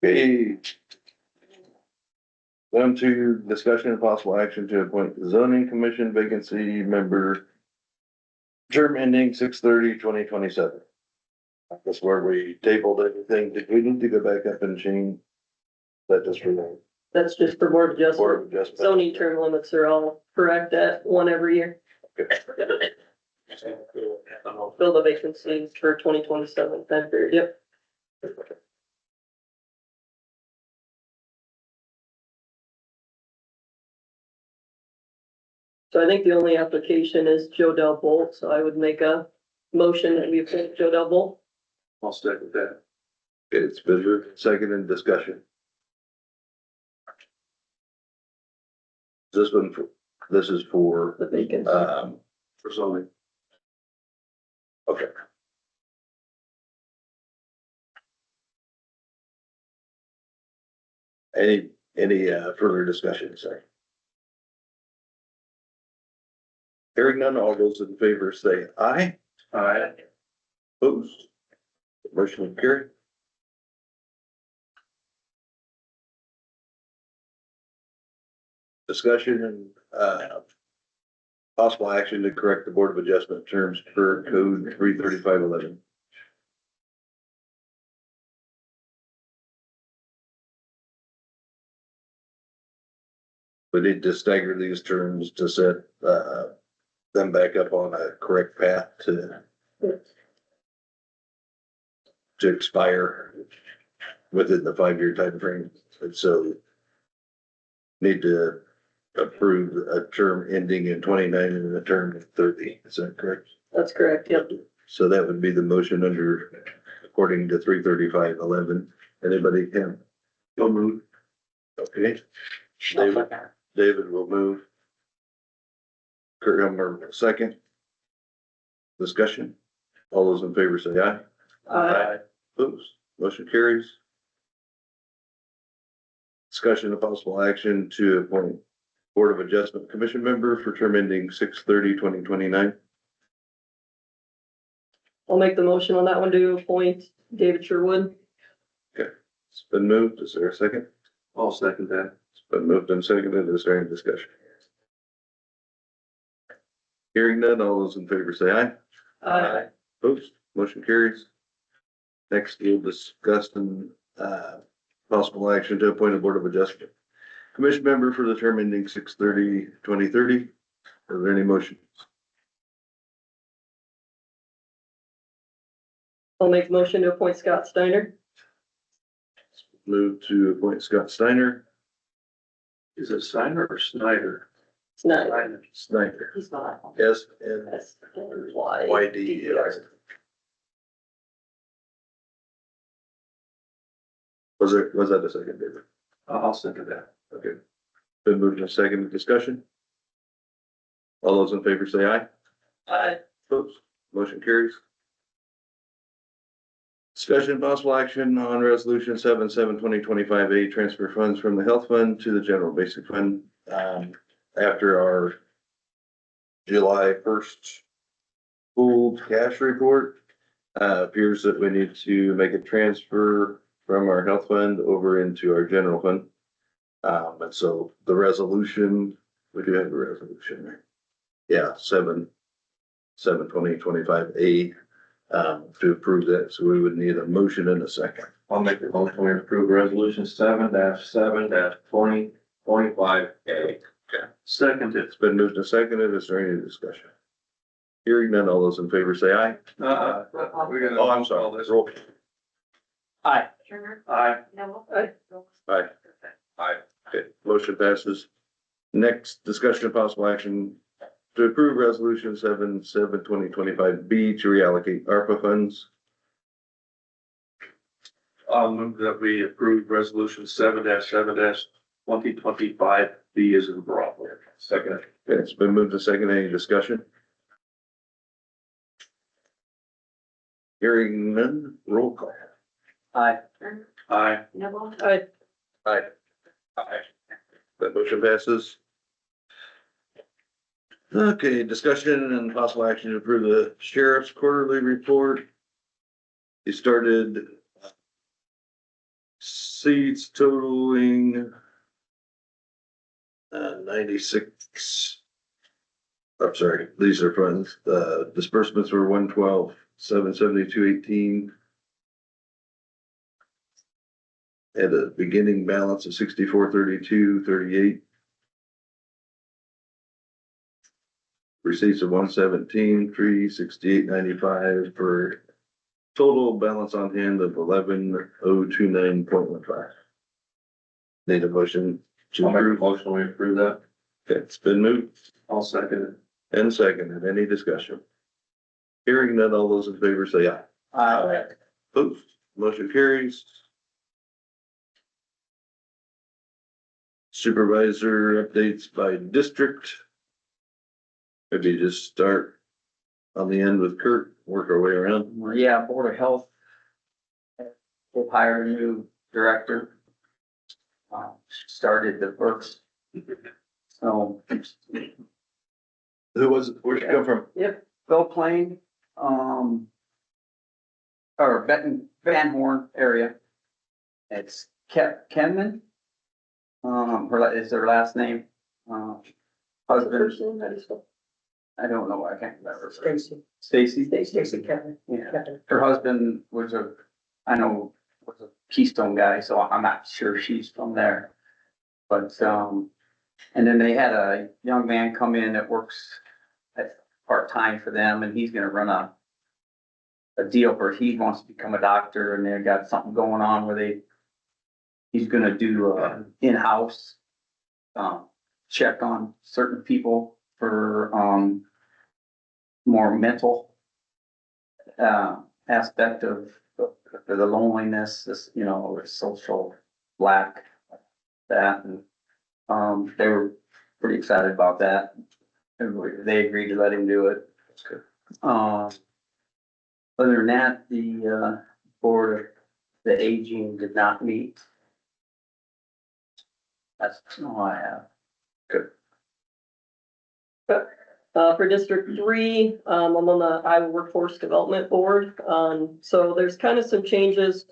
Okay. Down to discussion and possible action to appoint zoning commission vacancy member. Term ending 6/30/2027. That's where we tabled everything. Did we need to go back up and change? That just for the That's just for board adjustment. board adjustment. Zoning term limits are all correct at one every year. Fill the vacancies for 2027 time period, yep. So I think the only application is Joe Del Bolt, so I would make a motion that we appoint Joe Del Bolt. I'll stick with that. It's been moved, second in discussion. This one, this is for, The vacancy. For zoning. okay. Any further discussion, sorry? Hearing none, all those in favor say aye. Aye. Opposed? Motion will carry. Discussion and, possible action to correct the Board of Adjustment terms per code 33511. We need to stagger these terms to set, them back up on a correct path to expire within the 5-year time frame. And so need to approve a term ending in 29 and a term in 30. Is that correct? That's correct, yep. So that would be the motion under, according to 33511. Anybody can? You'll move. Okay. David will move. Kurt Hummer, second. Discussion. All those in favor say aye. Opposed? Motion carries. Discussion of possible action to appoint Board of Adjustment Commission member for term ending 6/30/2029. I'll make the motion on that one to appoint David Sherwood. Okay, it's been moved. Is there a second? I'll second that. It's been moved and seconded. Is there any discussion? Hearing none, all those in favor say aye. Opposed? Motion carries. Next, we'll discuss and, possible action to appoint a Board of Adjustment Commission member for the term ending 6/30/2030. Are there any motions? I'll make the motion to appoint Scott Steiner. Move to appoint Scott Steiner. Is it Steiner or Snyder? Snyder. Snyder. He's not. S-N-Y-D-E-R. Was that a second, David? I'll second that. Okay. Been moved and seconded. Discussion. All those in favor say aye. Aye. Opposed? Motion carries. Discussion and possible action on resolution 7/7/2025A, transfer funds from the health fund to the general basic fund. After our July 1st pooled cash report, appears that we need to make a transfer from our health fund over into our general fund. And so the resolution, we do have a resolution there. Yeah, 7/20/25A, to approve that. So we would need a motion and a second. I'll make the motion to approve resolution 7/7/2025A. Second, It's been moved and seconded. Is there any discussion? Hearing none, all those in favor say aye. we're gonna. Oh, I'm sorry. Roll. Aye. Turner, Aye. Neville. Aye. Aye. Aye. Okay, motion passes. Next, discussion of possible action to approve resolution 7/7/2025B to reallocate ARPA funds. I'll move that we approve resolution 7/7/2025B as in Bravo. Second. Okay, it's been moved to second. Any discussion? Hearing none, roll call. Aye. Turner, Aye. Neville. Aye. Aye. Aye. That motion passes. Okay, discussion and possible action to approve the sheriff's quarterly report. He started seats totaling 96. I'm sorry, these are funds. Disbursements were 112,772.18. Had a beginning balance of 64,32.38. Receipts of 117,368.95 for total balance on hand of 11,029.15. Need a motion to I'll make a approve. motion, we approve that. Okay, it's been moved I'll second it. and seconded. Any discussion? Hearing none, all those in favor say aye. Aye. Opposed, motion carries. Supervisor updates by district. Maybe just start on the end with Kurt, work our way around. Yeah, Board of Health. We've hired a new director. Started the first. So, Who was it? Where'd you come from? Bill Plain, or Van Horn area. It's Kenman. Is their last name, husband, First name, how do you spell? I don't know, I can't remember. Stacy. Stacy? Stacy Kevin. Yeah, her husband was a Keystone guy, so I'm not sure she's from there. But, and then they had a young man come in that works at part-time for them, and he's gonna run a deal where he wants to become a doctor, and they got something going on where he's gonna do in-house check on certain people for more mental aspect of the loneliness, this, social lack, that, and they were pretty excited about that. They agreed to let him do it. That's good. Other than that, the board of the aging did not meet. That's all I have. For District 3, I'm on the Iowa Workforce Development Board. So there's kind of some changes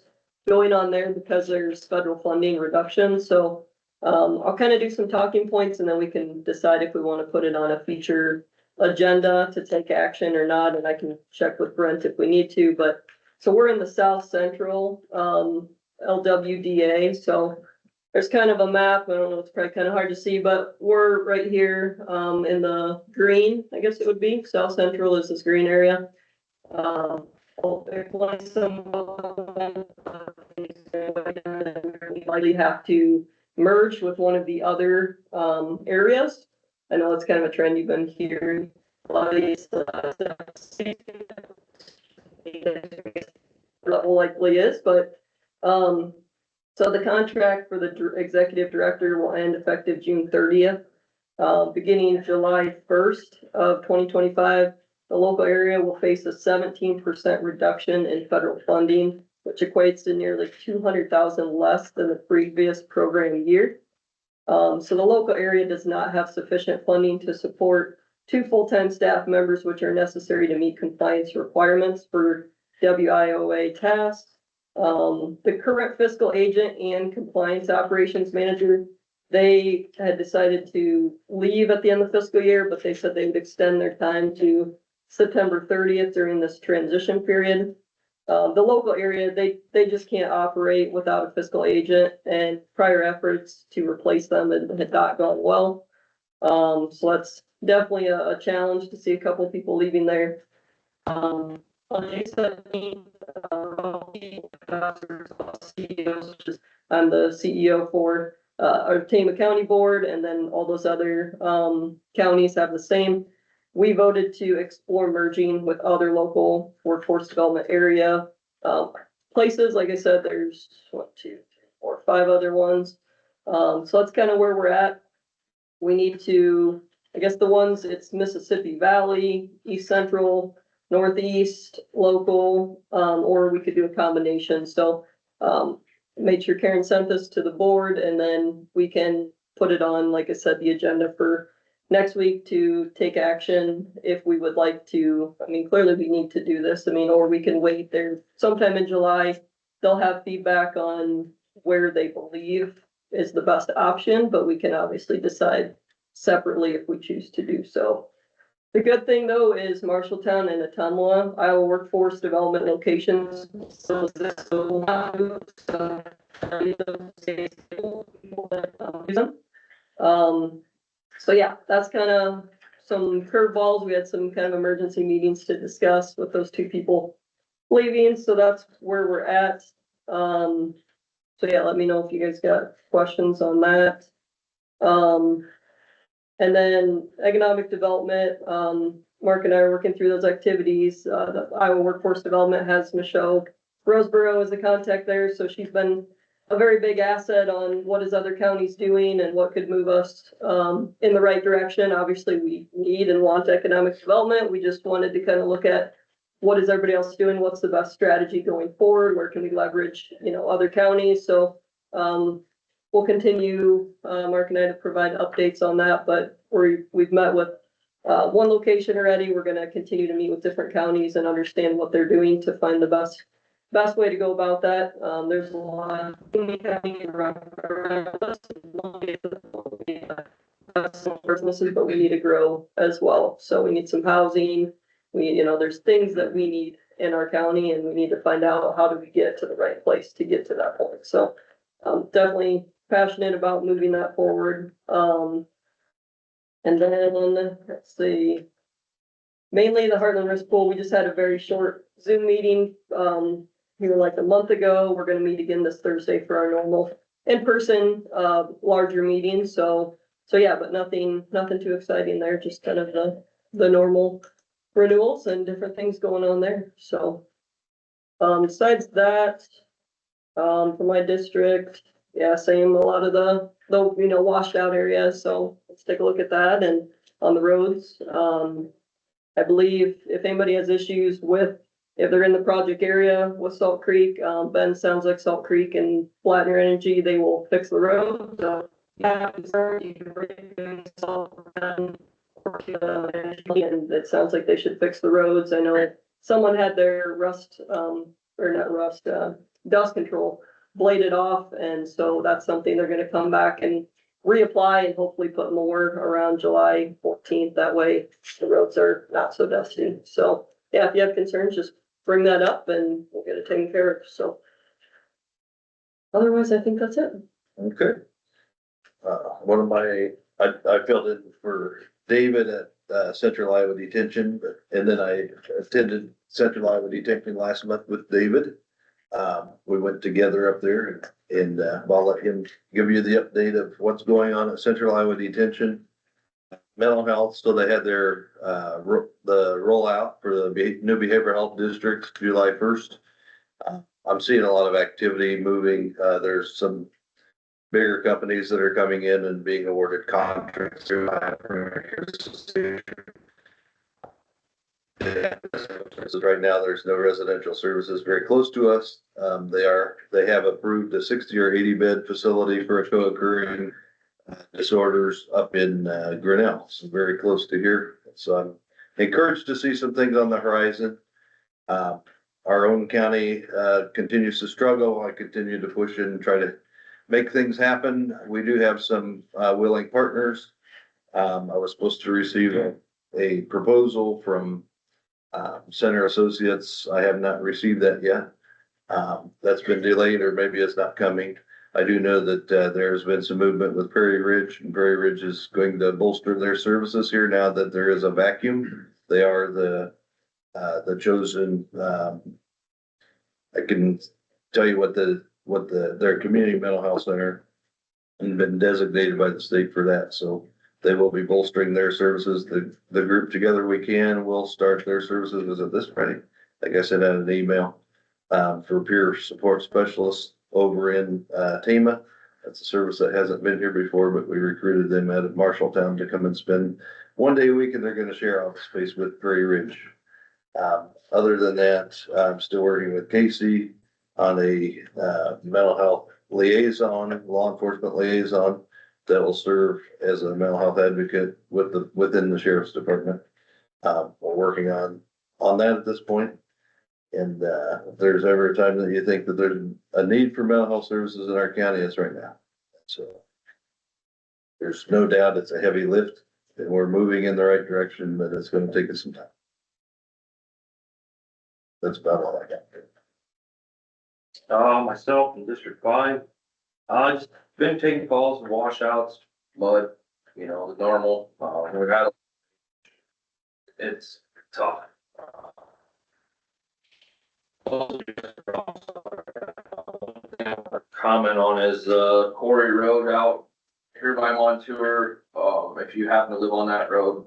going on there because there's federal funding reduction. So I'll kind of do some talking points and then we can decide if we want to put it on a feature agenda to take action or not. And I can check with Brent if we need to. But so we're in the South Central LWDA. So there's kind of a map. I don't know, it's probably kind of hard to see, but we're right here in the green, I guess it would be. South Central is this green area. We likely have to merge with one of the other areas. I know it's kind of a trend you've been hearing. A lot of these level likely is, but so the contract for the executive director will end effective June 30th. Beginning July 1st of 2025, the local area will face a 17% reduction in federal funding, which equates to nearly $200,000 less than the previous program year. So the local area does not have sufficient funding to support 2 full-time staff members, which are necessary to meet compliance requirements for WIOA tasks. The current fiscal agent and compliance operations manager, they had decided to leave at the end of the fiscal year, but they said they would extend their time to September 30th during this transition period. The local area, they just can't operate without a fiscal agent, and prior efforts to replace them had not gone well. So that's definitely a challenge to see a couple of people leaving there. On May 17th, CEOs, which is, I'm the CEO for our Tama County Board, and then all those other counties have the same. We voted to explore merging with other local workforce development area places. Like I said, there's 1, 2, 3, 4, 5 other ones. So that's kind of where we're at. We need to, I guess the ones, it's Mississippi Valley, East Central, Northeast, local, or we could do a combination. So made sure Karen sent this to the board, and then we can put it on, like I said, the agenda for next week to take action if we would like to. I mean, clearly we need to do this. I mean, or we can wait there sometime in July. They'll have feedback on where they believe is the best option, but we can obviously decide separately if we choose to do so. The good thing though is Marshalltown and Tama, Iowa workforce development locations. So this will not move. So so yeah, that's kind of some curveballs. We had some kind of emergency meetings to discuss with those 2 people leaving. So that's where we're at. So yeah, let me know if you guys got questions on that. And then economic development, Mark and I are working through those activities. The Iowa Workforce Development has Michelle Roseborough as a contact there. So she's been a very big asset on what is other counties doing and what could move us in the right direction. Obviously, we need and want economic development. We just wanted to kind of look at what is everybody else doing? What's the best strategy going forward? Where can we leverage, other counties? So we'll continue, Mark and I, to provide updates on that, but we've met with one location already. We're going to continue to meet with different counties and understand what they're doing to find the best way to go about that. There's a lot of counties around us, businesses, but we need to grow as well. So we need some housing. There's things that we need in our county, and we need to find out how do we get to the right place to get to that point. So definitely passionate about moving that forward. And then let's see, mainly the Heartland Risk Pool. We just had a very short Zoom meeting here like a month ago. We're going to meet again this Thursday for our normal in-person larger meeting. So yeah, but nothing too exciting there. Just kind of the normal renewals and different things going on there. So besides that, for my district, yeah, same, a lot of the washed out areas. So let's take a look at that. And on the roads, I believe if anybody has issues if they're in the project area with Salt Creek, Ben sounds like Salt Creek and Blattner Energy, they will fix the road. So yeah, you can bring Salt and it sounds like they should fix the roads. I know someone had their dust control bladed off, and so that's something they're going to come back and reapply and hopefully put more around July 14th. That way the roads are not so dusty. So yeah, if you have concerns, just bring that up and we'll get it taken care of. So otherwise, I think that's it. Okay. I filled in for David at Central Iowa Detention, and then I attended Central Iowa Detention last month with David. We went together up there and I'll let him give you the update of what's going on at Central Iowa Detention. Mental health, so they had their, the rollout for the new behavioral health district, July 1st. I'm seeing a lot of activity moving. There's some bigger companies that are coming in and being awarded contracts through right now, there's no residential services very close to us. They have approved a 60 or 80 bed facility for a co-occurring disorders up in Grinnell, so very close to here. So I'm encouraged to see some things on the horizon. our own county, continues to struggle, I continue to push in and try to make things happen. We do have some, willing partners. I was supposed to receive a proposal from, Center Associates. I have not received that yet. That's been delayed, or maybe it's not coming. I do know that, there's been some movement with Prairie Ridge, and Prairie Ridge is going to bolster their services here now that there is a vacuum. They are the chosen, I can tell you their community mental health center and been designated by the state for that, so they will be bolstering their services. The group Together We Can will start their services as of this Friday. Like I said, in an email, for peer support specialists over in, Tama. That's a service that hasn't been here before, but we recruited them out of Marshalltown to come and spend one day a week, and they're gonna share office space with Prairie Ridge. Other than that, I'm still working with Casey on a, mental health liaison, law enforcement liaison that will serve as a mental health advocate within the sheriff's department. We're working on that at this point. And, if there's ever a time that you think that there's a need for mental health services in our county, it's right now. So there's no doubt it's a heavy lift, and we're moving in the right direction, but it's gonna take us some time. That's about all I got. Myself in District 5, just been taking calls and washouts, mud, you know, the normal, we've had, it's tough. Comment on is, Quarry Road out here by Montour. If you happen to live on that road,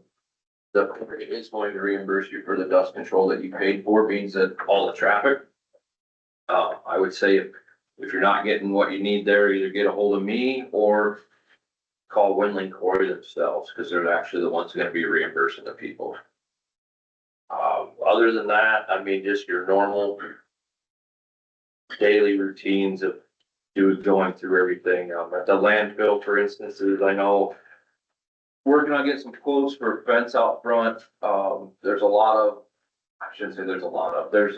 the quarry is going to reimburse you for the dust control that you paid for, means that all the traffic. I would say if you're not getting what you need there, either get a hold of me or call Windling Quarry themselves, because they're actually the ones gonna be reimbursing the people. Other than that, I mean, just your normal daily routines of going through everything. At the landfill, for instances, I know working on getting some quotes for a fence out front. There's a lot of, I shouldn't say there's a lot of, there's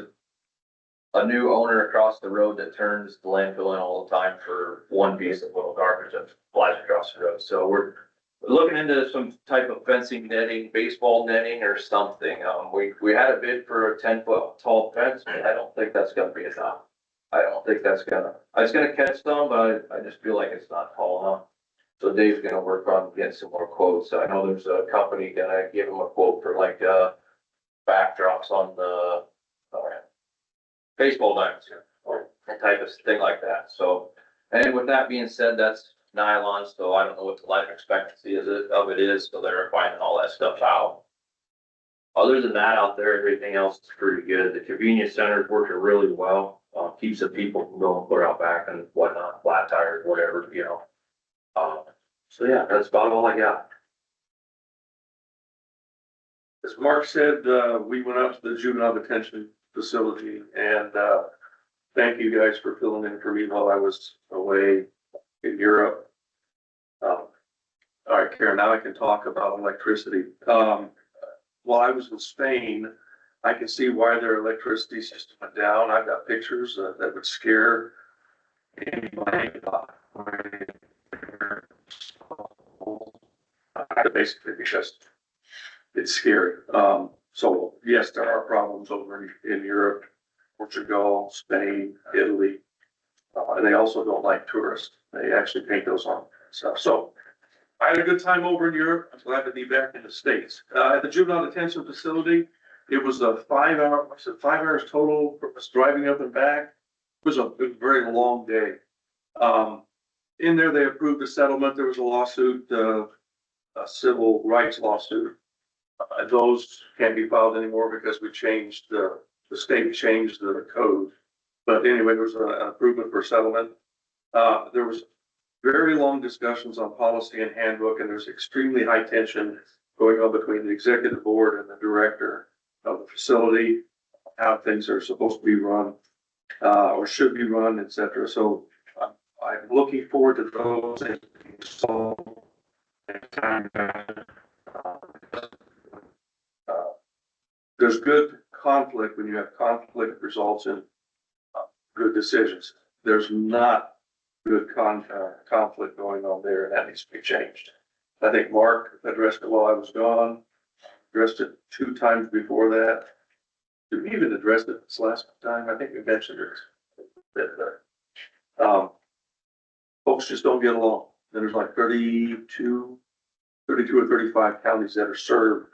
a new owner across the road that turns the landfill in all the time for one piece of little garbage that flies across the road. So we're looking into some type of fencing netting, baseball netting or something. We had a bid for a 10-foot tall fence, but I don't think that's gonna be enough. I don't think that's it's gonna catch some, but I just feel like it's not tall enough. So Dave's gonna work on getting some more quotes. I know there's a company gonna give him a quote for like, backdrops on the, baseball diamonds, or type of thing like that. So, and with that being said, that's nylon, so I don't know what the life expectancy of it is, so they're finding all that stuff out. Other than that, out there, everything else is pretty good. The convenience center is working really well. Keeps the people from going clear out back and whatnot, flat tires, whatever, you know. So yeah, that's about all I got. As Mark said, we went out to the juvenile detention facility, and thank you guys for filling in for me while I was away in Europe. All right, Karen, now I can talk about electricity. While I was in Spain, I can see why their electricity system went down. I've got pictures that would scare anybody. Basically, it's scary. So yes, there are problems over in Europe, Portugal, Spain, Italy. And they also don't like tourists. They actually paint those on stuff. So I had a good time over in Europe. I'm glad to be back in the States. At the juvenile detention facility, it was a 5 hours total for us driving up and back. It was a very long day. In there, they approved a settlement. There was a lawsuit, a civil rights lawsuit. Those can't be filed anymore because we changed the state changed the code. But anyway, there was an improvement for settlement. There was very long discussions on policy and handbook, and there's extremely high tension going on between the executive board and the director of the facility, how things are supposed to be run, or should be run, et cetera. So I'm looking forward to those things being solved. There's good conflict, when you have conflict results in good decisions. There's not good conflict going on there, and that needs to be changed. I think Mark addressed it while I was gone, addressed it 2 times before that. Did we even address it this last time? I think we mentioned it. Folks just don't get along. There's like 32 or 35 counties that are served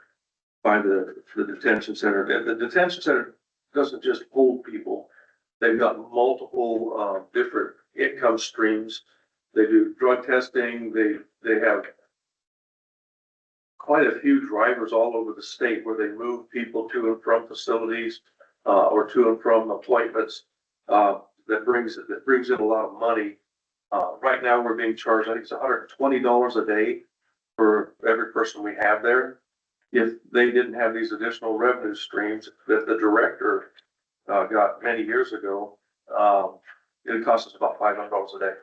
by the detention center. And the detention center doesn't just hold people. They've got multiple, different income streams. They do drug testing. They have quite a few drivers all over the state where they move people to and from facilities, or to and from appointments. That brings in a lot of money. Right now we're being charged, I think it's $120 a day for every person we have there. If they didn't have these additional revenue streams that the director got many years ago, it cost us about $500 a day.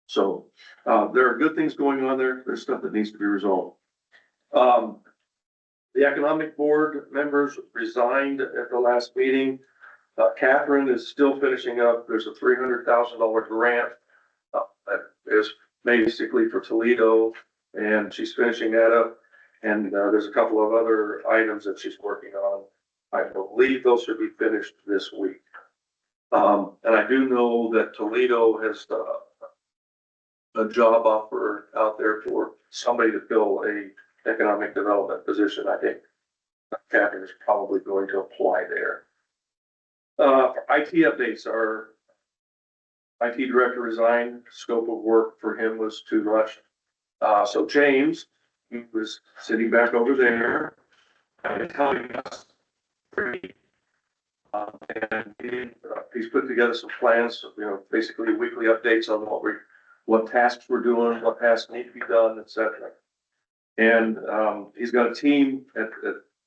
So there are good things going on there. There's stuff that needs to be resolved. The economic board members resigned at the last meeting. Catherine is still finishing up. There's a $300,000 grant that is basically for Toledo, and she's finishing that up. And there's a couple of other items that she's working on. I believe those should be finished this week. And I do know that Toledo has a job offer out there for somebody to fill a economic development position. I think Catherine is probably going to apply there. IT updates. Our IT director resigned. Scope of work for him was too much. So James, he was sitting back over there and telling us and he's put together some plans, basically weekly updates on what tasks we're doing, what tasks need to be done, etc. And he's got a team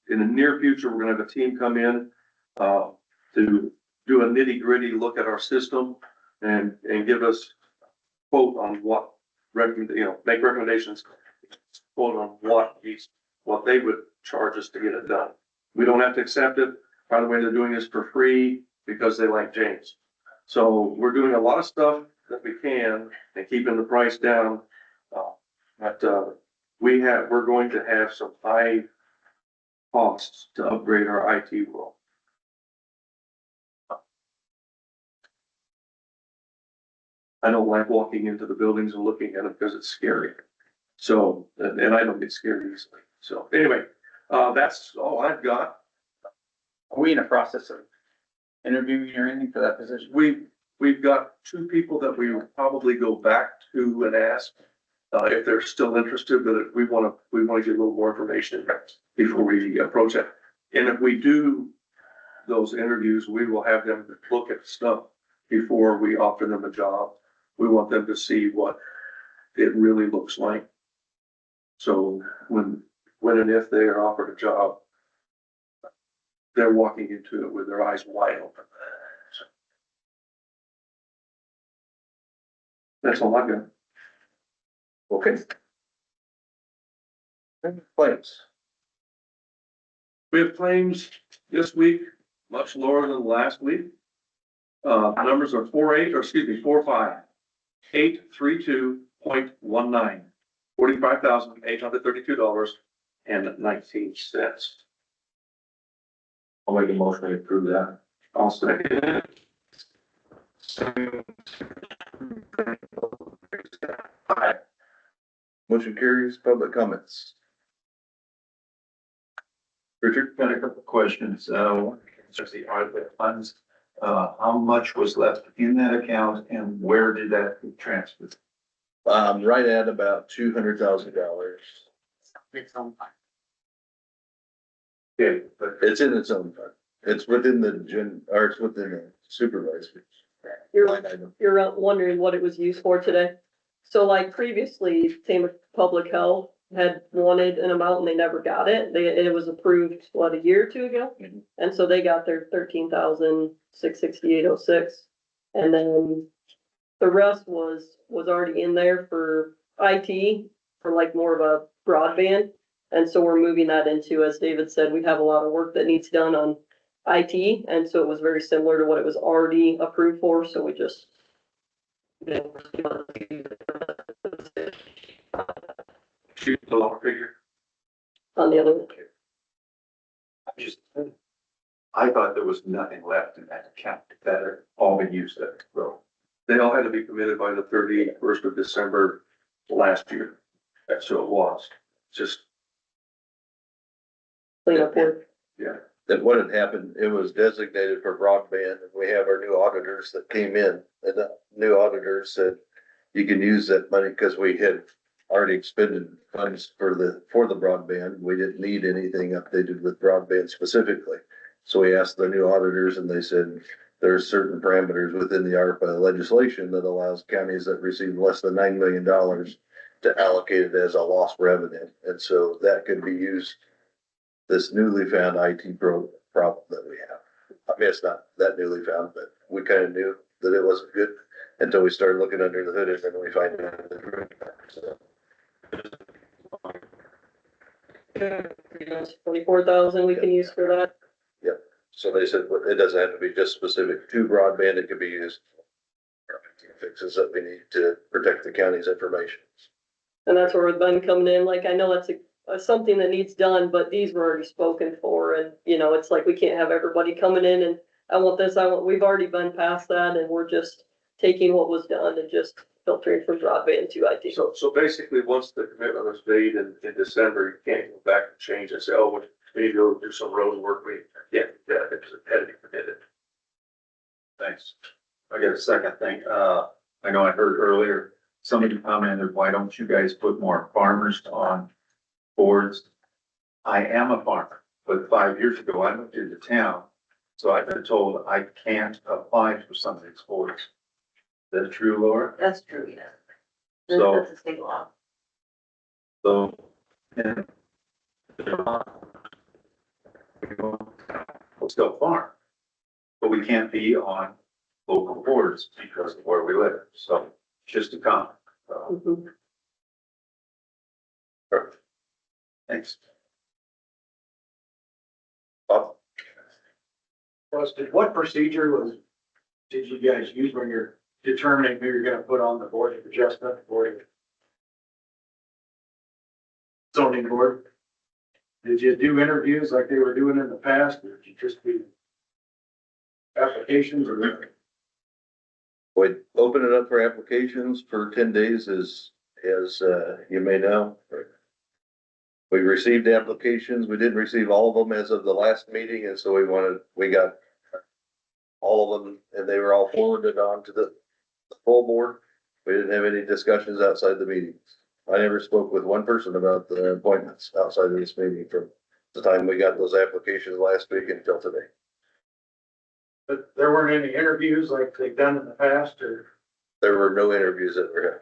in the near future. We're going to have a team come in to do a nitty gritty look at our system and give us quote on what make recommendations, quote on what they would charge us to get it done. We don't have to accept it. By the way, they're doing this for free because they like James. So we're doing a lot of stuff that we can and keeping the price down. But we're going to have some high costs to upgrade our IT world. I don't like walking into the buildings and looking at them because it's scary. So, and I don't get scared easily. So anyway, that's all I've got. Are we in a process of interviewing or anything for that position? We've got 2 people that we will probably go back to and ask if they're still interested, but we want to get a little more information before we approach it. And if we do those interviews, we will have them look at stuff before we offer them a job. We want them to see what it really looks like. So when and if they are offered a job, they're walking into it with their eyes wide open. So that's all I've got. Okay. Claims. We have claims this week, much lower than last week. Numbers are 45832.19, $45,832.19. I'll make a motion to approve that. I'll second it. Aye. Motion carries. Public comments. Richard? Got a couple of questions. There's the ARPA funds. How much was left in that account and where did that get transferred? Right at about $200,000. Its own fund. Okay, but It's in its own fund. It's within it's within the supervisors. line item. You're wondering what it was used for today. So like previously, Tama Public Health had wanted an amount and they never got it. It was approved, a year or 2 ago? Mhm. And so they got their 13,668.06. And then the rest was already in there for IT, for like more of a broadband. And so we're moving that into, as David said, we have a lot of work that needs done on IT, and so it was very similar to what it was already approved for, so we just. Shoot the lower figure. On the other one. Just, I thought there was nothing left in that account that had all been used up. Well, They all had to be committed by the 31st of December last year. That's who it was. Just, Clean up work. yeah. That what had happened, it was designated for broadband, and we have our new auditors that came in, and the new auditors said, you can use that money, because we had already expended funds for the broadband, we didn't need anything updated with broadband specifically. So we asked the new auditors, and they said, there's certain parameters within the ARPA legislation that allows counties that receive less than $9 million to allocate it as a lost revenue, and so that could be used this newly found IT problem that we have. I mean, it's not that newly found, but we kind of knew that it wasn't good until we started looking under the hood, and then we find out. So, 24,000 we can use for that. so they said, well, it doesn't have to be just specific to broadband, it could be used for IT fixes that we need to protect the county's information. And that's where we've been coming in, like, I know that's something that needs done, but these were already spoken for, and, you know, it's like, we can't have everybody coming in and I want this, we've already been past that, and we're just taking what was done and just filtering from broadband to IT. So basically, once the commitment was made in December, you can't go back and change and say, oh, we need to go do some road work. We can't do that because it had to be committed. thanks. I got a second thing. I know I heard earlier, somebody commented, why don't you guys put more farmers on boards? I am a farmer, but 5 years ago, I moved into town, so I've been told I can't apply for some of these boards. Is that true, Laura? That's true, yeah. So- That's a state law. So, and we'll still farm, but we can't be on local boards because of where we live. So just a comment. Mhm. Thanks. Bob? What procedure did you guys use when you're determining who you're gonna put on the board of adjustment, board of zoning board? Did you do interviews like they were doing in the past, or did you just do applications or? We open it up for applications for 10 days as you may know. We received applications. We didn't receive all of them as of the last meeting, and so we got all of them, and they were all forwarded on to the full board. We didn't have any discussions outside the meetings. I never spoke with one person about the appointments outside of this meeting from the time we got those applications last week until today. But there weren't any interviews like they've done in the past, or There were no interviews that were held.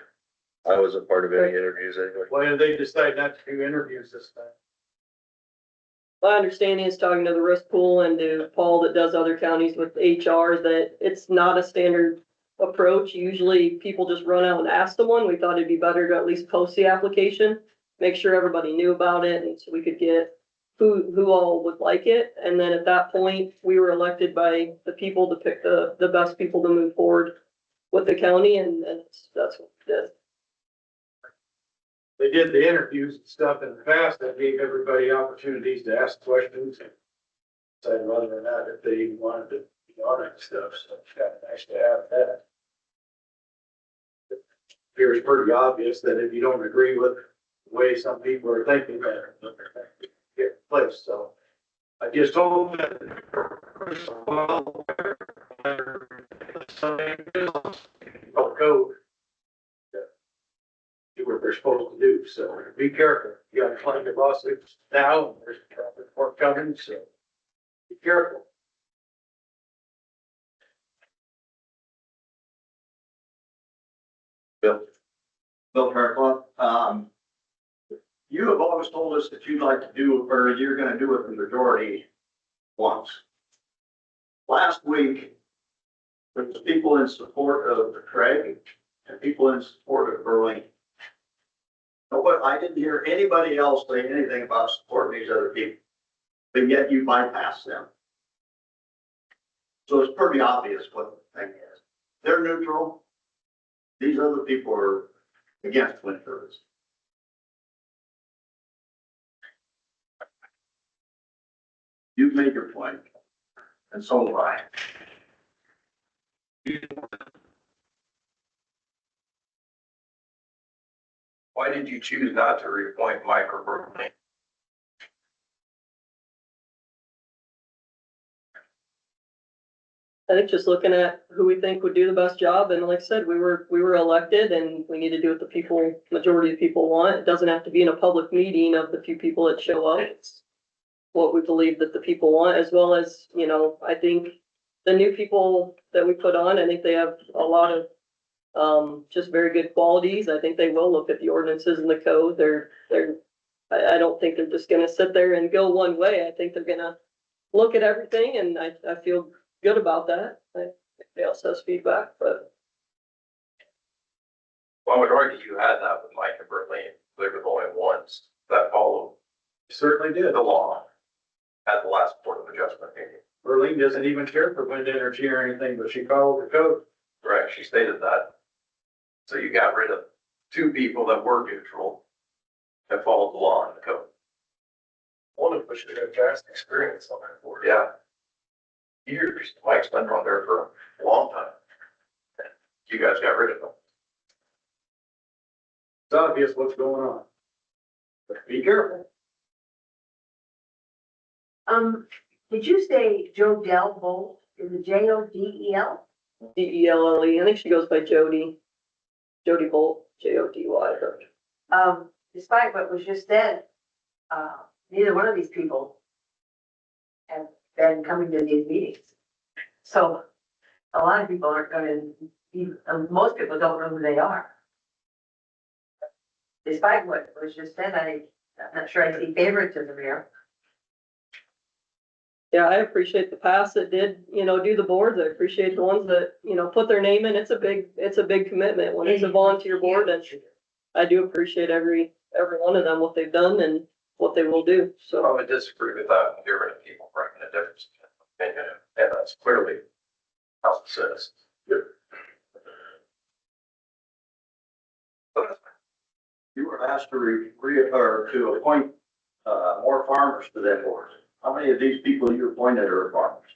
I wasn't part of any interviews anyway. why did they decide not to do interviews this time? My understanding is talking to the risk pool and to Paul that does other counties with HR, that it's not a standard approach. Usually people just run out and ask someone. We thought it'd be better to at least post the application, make sure everybody knew about it, and so we could get who all would like it. And then at that point, we were elected by the people to pick the best people to move forward with the county, and that's what we did. They did the interviews and stuff in the past, that gave everybody opportunities to ask questions. Decide whether or not if they even wanted to be on it and stuff, so it's kind of nice to have that. It appears pretty obvious that if you don't agree with the way some people are thinking, that get replaced, so. I just told them code. Do what they're supposed to do, so be careful. You gotta find your lawsuits now, there's traffic court coming, so be careful. Bill? Bill Fairclough, you have always told us that you'd like to do, or you're gonna do it the majority once. Last week, there was people in support of Craig and people in support of Berlin. But I didn't hear anybody else say anything about supporting these other people, but yet you bypassed them. So it's pretty obvious what the thing is. They're neutral. These other people are against wind turbines. You've made your point, and so have I. Why did you choose not to reappoint Mike or Bernie? I think just looking at who we think would do the best job, and like I said, we were elected and we need to do what the people, majority of people want. It doesn't have to be in a public meeting of the few people that show up. It's what we believe that the people want, as well as, you know, I think the new people that we put on, I think they have a lot of just very good qualities. I think they will look at the ordinances and the code. I don't think they're just gonna sit there and go one way. I think they're gonna look at everything, and I feel good about that. Everybody else has feedback, but Well, I would argue you had that with Mike and Berlin. They were the only ones that followed Certainly did. the law at the last Board of Adjustment meeting. Berlin doesn't even care for wind energy or anything, but she followed the code. Right, she stated that. So you got rid of two people that were neutral and followed the law and the code. One of us should have vast experience on that board. Yeah. Years, Mike's been on there for a long time. You guys got rid of him. It's obvious what's going on. But be careful. Did you say Jodelle Bolt? Is it Jodel? Delle, I think she goes by Jody Bolt, Jody. Despite what was just said, neither one of these people have been coming to these meetings. So a lot of people aren't most people don't know who they are. Despite what was just said, I'm not sure I see favoritism here. Yeah, I appreciate the pass that did, you know, do the boards. I appreciate the ones that, you know, put their name in. It's a big commitment when it's a volunteer board, and I do appreciate every one of them, what they've done and what they will do, I so. would disagree with that and get rid of people bringing a difference in opinion, and that's clearly how it says. You were asked to to appoint, more farmers to that board. How many of these people you appointed are farmers?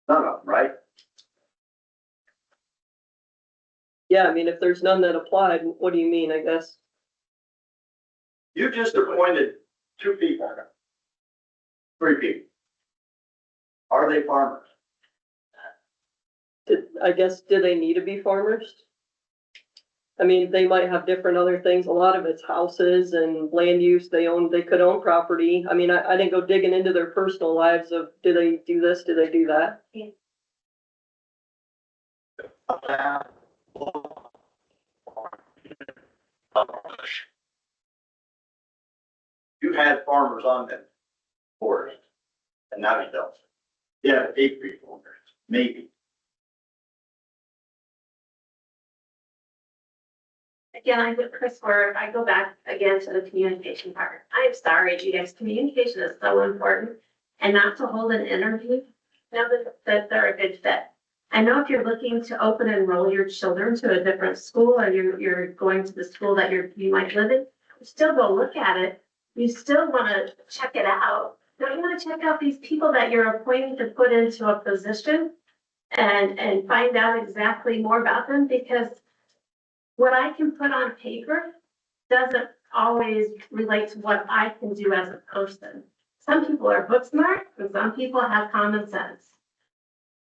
None of them, right? Yeah, I mean, if there's none that applied, what do you mean, I guess? You just appointed 2 people. 3 people. Are they farmers? Do they need to be farmers? I mean, they might have different other things. A lot of it's houses and land use. They could own property. I mean, I didn't go digging into their personal lives of, do they do this? Do they do that? You had farmers on that board, and now you don't. Yeah, 8 people, maybe. Again, I'm with Chris Word. I go back again to the communication part. I'm sorry, you guys, communication is so important. And not to hold an interview, know that they're a good fit. I know if you're looking to open and enroll your children to a different school, or you're going to the school that you might live in, still go look at it. You still want to check it out. Don't you want to check out these people that you're appointing to put into a position and find out exactly more about them? Because what I can put on paper doesn't always relate to what I can do as a person. Some people are book smart and some people have common sense.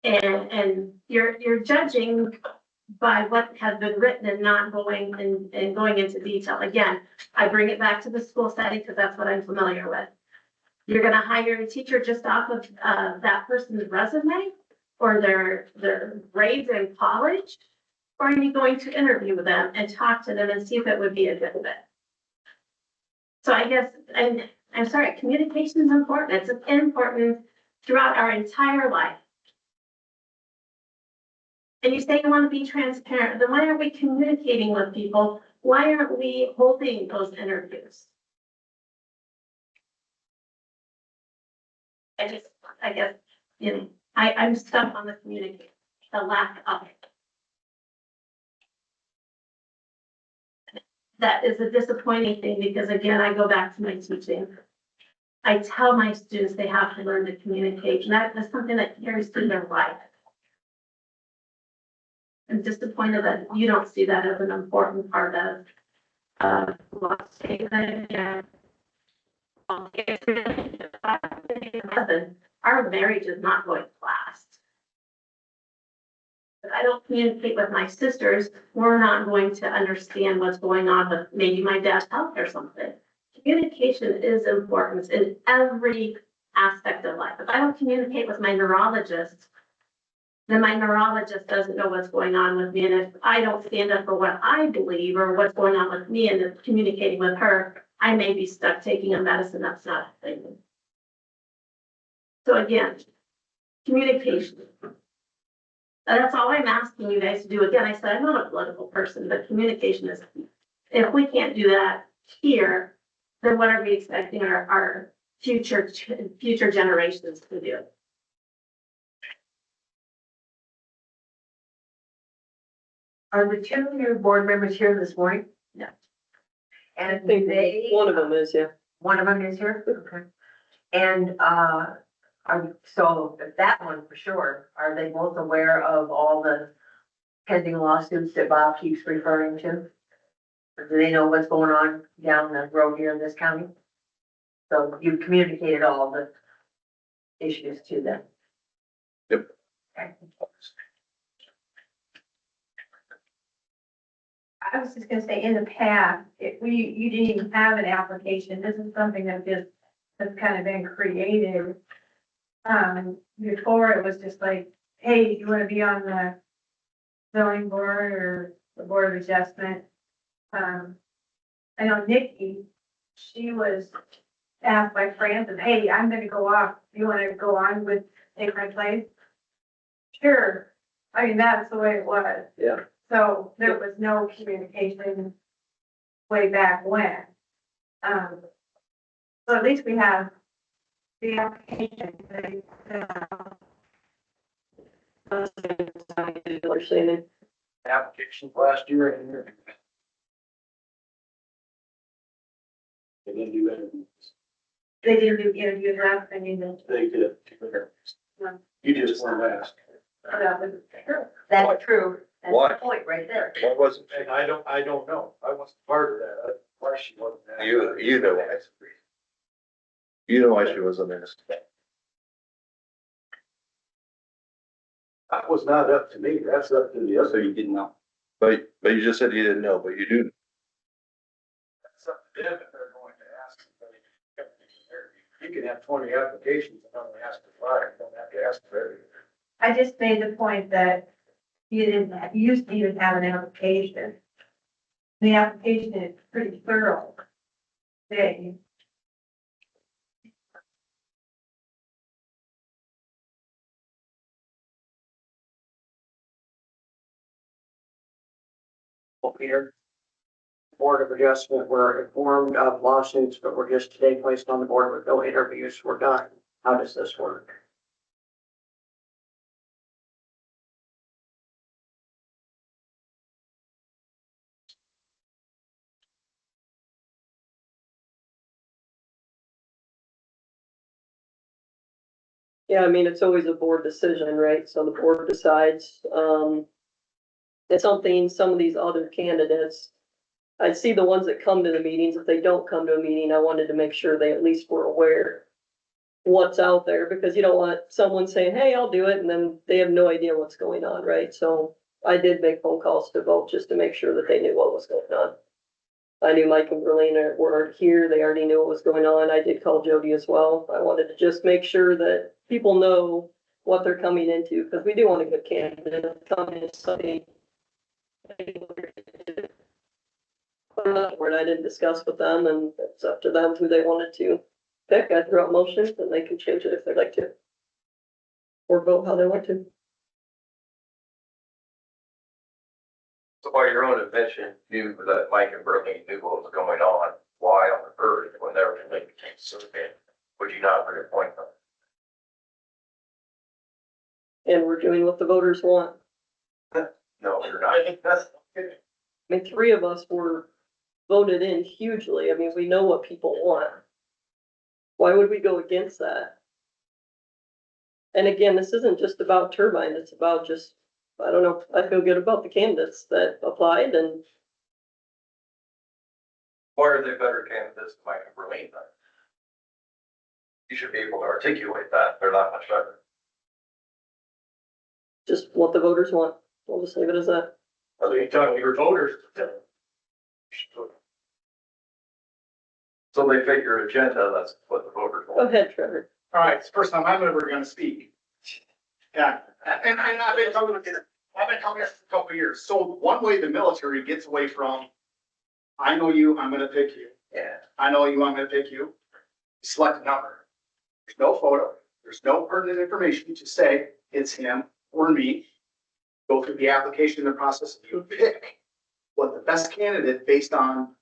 And you're judging by what has been written and not going into detail. Again, I bring it back to the school setting because that's what I'm familiar with. You're gonna hire a teacher just off of that person's resume or their grades in college? Or are you going to interview with them and talk to them and see if it would be a good fit? So I guess, and I'm sorry, communication is important. It's important throughout our entire life. And you say you want to be transparent, then why aren't we communicating with people? Why aren't we holding those interviews? I guess, you know, I'm stuck on the communication, the lack of it. That is a disappointing thing because again, I go back to my teaching. I tell my students they have to learn to communicate, and that is something that carries through their life. I'm disappointed that you don't see that as an important part of, let's take that again. Our marriage is not going to last. If I don't communicate with my sisters, we're not going to understand what's going on with maybe my dad's health or something. Communication is important in every aspect of life. If I don't communicate with my neurologist, then my neurologist doesn't know what's going on with me. And if I don't stand up for what I believe or what's going on with me and then communicating with her, I may be stuck taking a medicine that's not a thing. So again, communication. That's all I'm asking you guys to do. Again, I said, I'm not a political person, but communication is key. If we can't do that here, then what are we expecting our future generations to do? Are the two new board members here this morning? No. I And think they, one of them is, yeah. one of them is here? Okay. And, so if that one for sure, are they both aware of all the pending lawsuits that Bob keeps referring to? Or do they know what's going on down the road here in this county? So you've communicated all the issues to them? Yep. Okay. I was just gonna say, in the past, you didn't even have an application, this is something that just has kind of been created. Before it was just like, hey, you wanna be on the zoning board or the board of adjustment? I know Nikki, she was asked by Francis, hey, I'm gonna go off, you wanna go on with Take My Place? Sure, I mean, that's the way it was. Yeah. So there was no communication way back when. So at least we have the application. Understanding. Applications last year and here. They didn't do interviews. They didn't do interviews last time either. They did. You just weren't asked. That was sure. That's true. That's Why? the point right there. Why wasn't And I don't know. I wasn't part of that. Why she wasn't asked. you know why? You know why she wasn't asked. That was not up to me. That's up to the So other. you didn't know. But you just said you didn't know, but you do. That's up to them if they're going to ask somebody to come to the interview. You can have 20 applications and only ask for 5. You don't have to ask for everything. I just made the point that you used to even have an application. The application is pretty thorough. They, Here, Board of Adjustment, we're informed of lawsuits, but we're just today placed on the board with no interviews were done. How does this work? Yeah, I mean, it's always a board decision, right? So the board decides, it's something, some of these other candidates, I see the ones that come to the meetings. If they don't come to a meeting, I wanted to make sure they at least were aware what's out there, because you don't want someone saying, hey, I'll do it, and then they have no idea what's going on, right? So I did make phone calls to vote just to make sure that they knew what was going on. I knew Mike and Berlin were here. They already knew what was going on. I did call Jody as well. I wanted to just make sure that people know what they're coming into, because we do want a good candidate coming in somebody. Where I didn't discuss with them, and it's up to them who they wanted to pick. I threw out motions, and they can change it if they'd like to. Or vote how they want to. So by your own admission, you, that Mike and Bernie knew what was going on, why on earth, when they were making survey, would you not reappoint them? and we're doing what the voters want. No, you're not. I mean, three of us were voted in hugely. I mean, we know what people want. Why would we go against that? And again, this isn't just about turbine, it's about just, I don't know, I feel good about the candidates that applied and Why are they better candidates than Mike and Berlin then? You should be able to articulate that. They're not much better. just what the voters want. We'll just leave it as that. So you talking to your voters. So they fit your agenda, that's what the voters Go want. ahead, Trevor. All right, it's the first time I'm ever gonna speak. Yeah, and I've been coming this for a couple of years. So one way the military gets away from, I know you, I'm gonna pick you. Yeah. I know you, I'm gonna pick you. Select a number. There's no photo, there's no pertinent information to say it's him or me. Go through the application and the process, you pick what the best candidate based on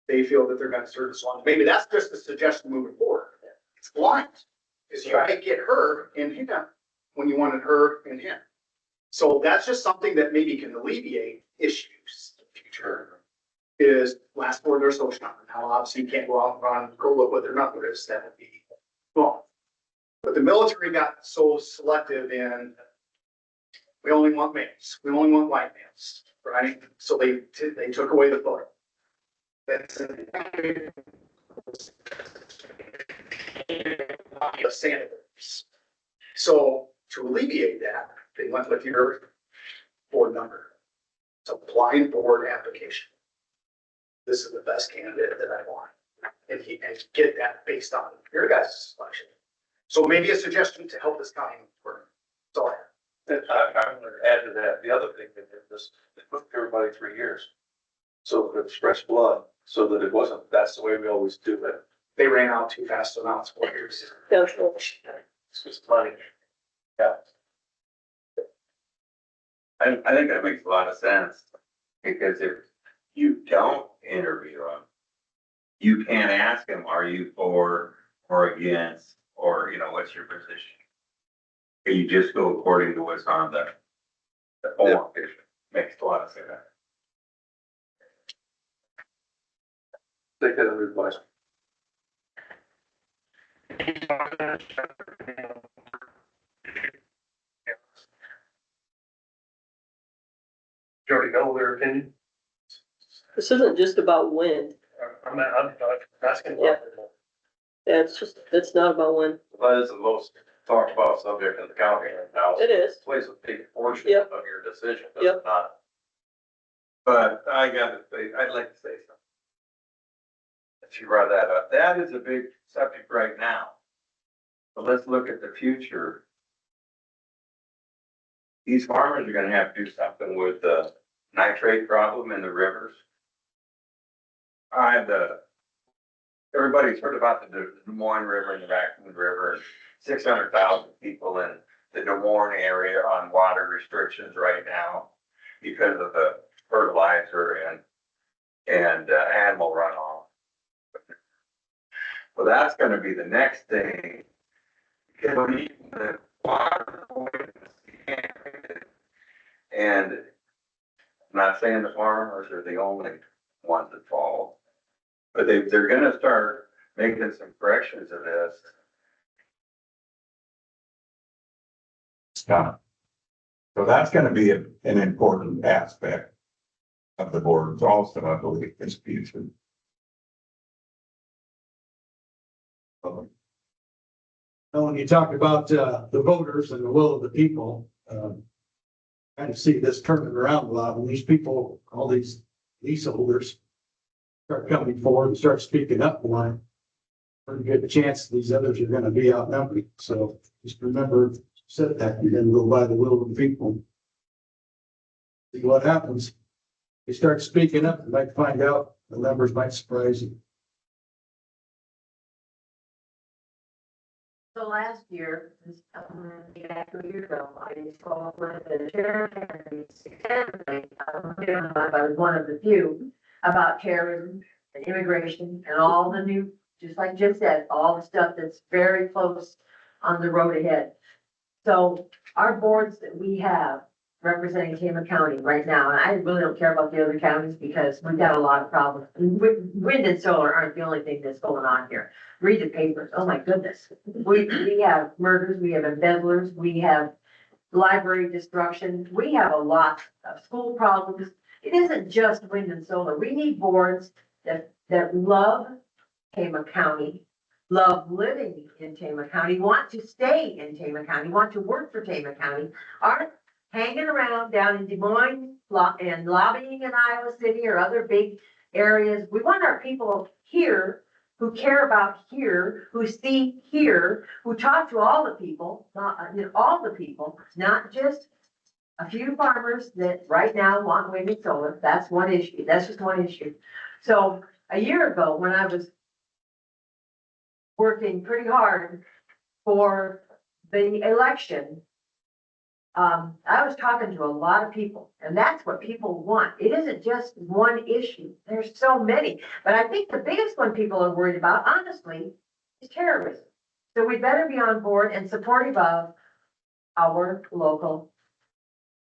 they feel that they're gonna serve this long. Maybe that's just a suggestion moving forward. It's blind, because you might get her and him when you wanted her and him. So that's just something that maybe can alleviate issues in the future. Is last four of their social number. Now, obviously, you can't go out and run, go look what their number is, that would be wrong. But the military got so selective in, we only want males, we only want white males, right? So they took away the photo. That's the senators. So to alleviate that, they went with your board number. It's a blind board application. This is the best candidate that I want. And get that based on your guys' selection. So maybe a suggestion to help this county work. That's all I have. I'm gonna add to that, the other thing that they moved everybody 3 years. So it's fresh blood, so that it wasn't, that's the way we always do it. They ran out too fast, so now it's 4 years. That's all. It's just money. Yeah. I think that makes a lot of sense, because if you don't interview them, you can't ask them, are you for or against, or, what's your position? You just go according to what's on the form. Makes a lot of sense. Take that under advice. You already know their opinion. This isn't just about wind. I'm asking. Yeah. Yeah, it's not about wind. That is the most talked about subject in the county right now. It is. Plays a big portion Yep. of your decision, does Yep. it not? But I gotta say, I'd like to say something. If you brought that up, that is a big subject right now. But let's look at the future. These farmers are gonna have to do something with the nitrate problem in the rivers. Everybody's heard about the Des Moines River and the Raccoon River, and 600,000 people in the Des Moines area on water restrictions right now because of the fertilizer and animal runoff. Well, that's gonna be the next thing. The water, and I'm not saying the farmers are the only ones that fall, but they're gonna start making some corrections of this. Scott. So that's gonna be an important aspect of the boards also, I believe, in the future. Now, when you talk about, the voters and the will of the people, kind of see this turning around a lot when these people, all these leaseholders start coming forward and start speaking up more. Pretty good chance these others are gonna be outnumbered. So just remember, said that, you're gonna go by the will of the people. See what happens. You start speaking up, you might find out the numbers might surprise you. So last year, back 2 years ago, I spoke with the chair, I was one of the few, about terrorism and immigration and all the new, just like Jim said, all the stuff that's very close on the road ahead. So our boards that we have representing Tama County right now, and I really don't care about the other counties because we've got a lot of problems. Wind and solar aren't the only thing that's going on here. Read the papers, oh my goodness. We have murders, we have embezzlers, we have library destruction, we have a lot of school problems. It isn't just wind and solar. We need boards that love Tama County, love living in Tama County, want to stay in Tama County, want to work for Tama County, aren't hanging around down in Des Moines and lobbying in Iowa City or other big areas. We want our people here who care about here, who see here, who talk to all the people, all the people, not just a few farmers that right now want wind and solar. That's one issue. That's just one issue. So a year ago, when I was working pretty hard for the election, I was talking to a lot of people, and that's what people want. It isn't just one issue. There's so many. But I think the biggest one people are worried about, honestly, is terrorism. So we better be on board and supportive of our local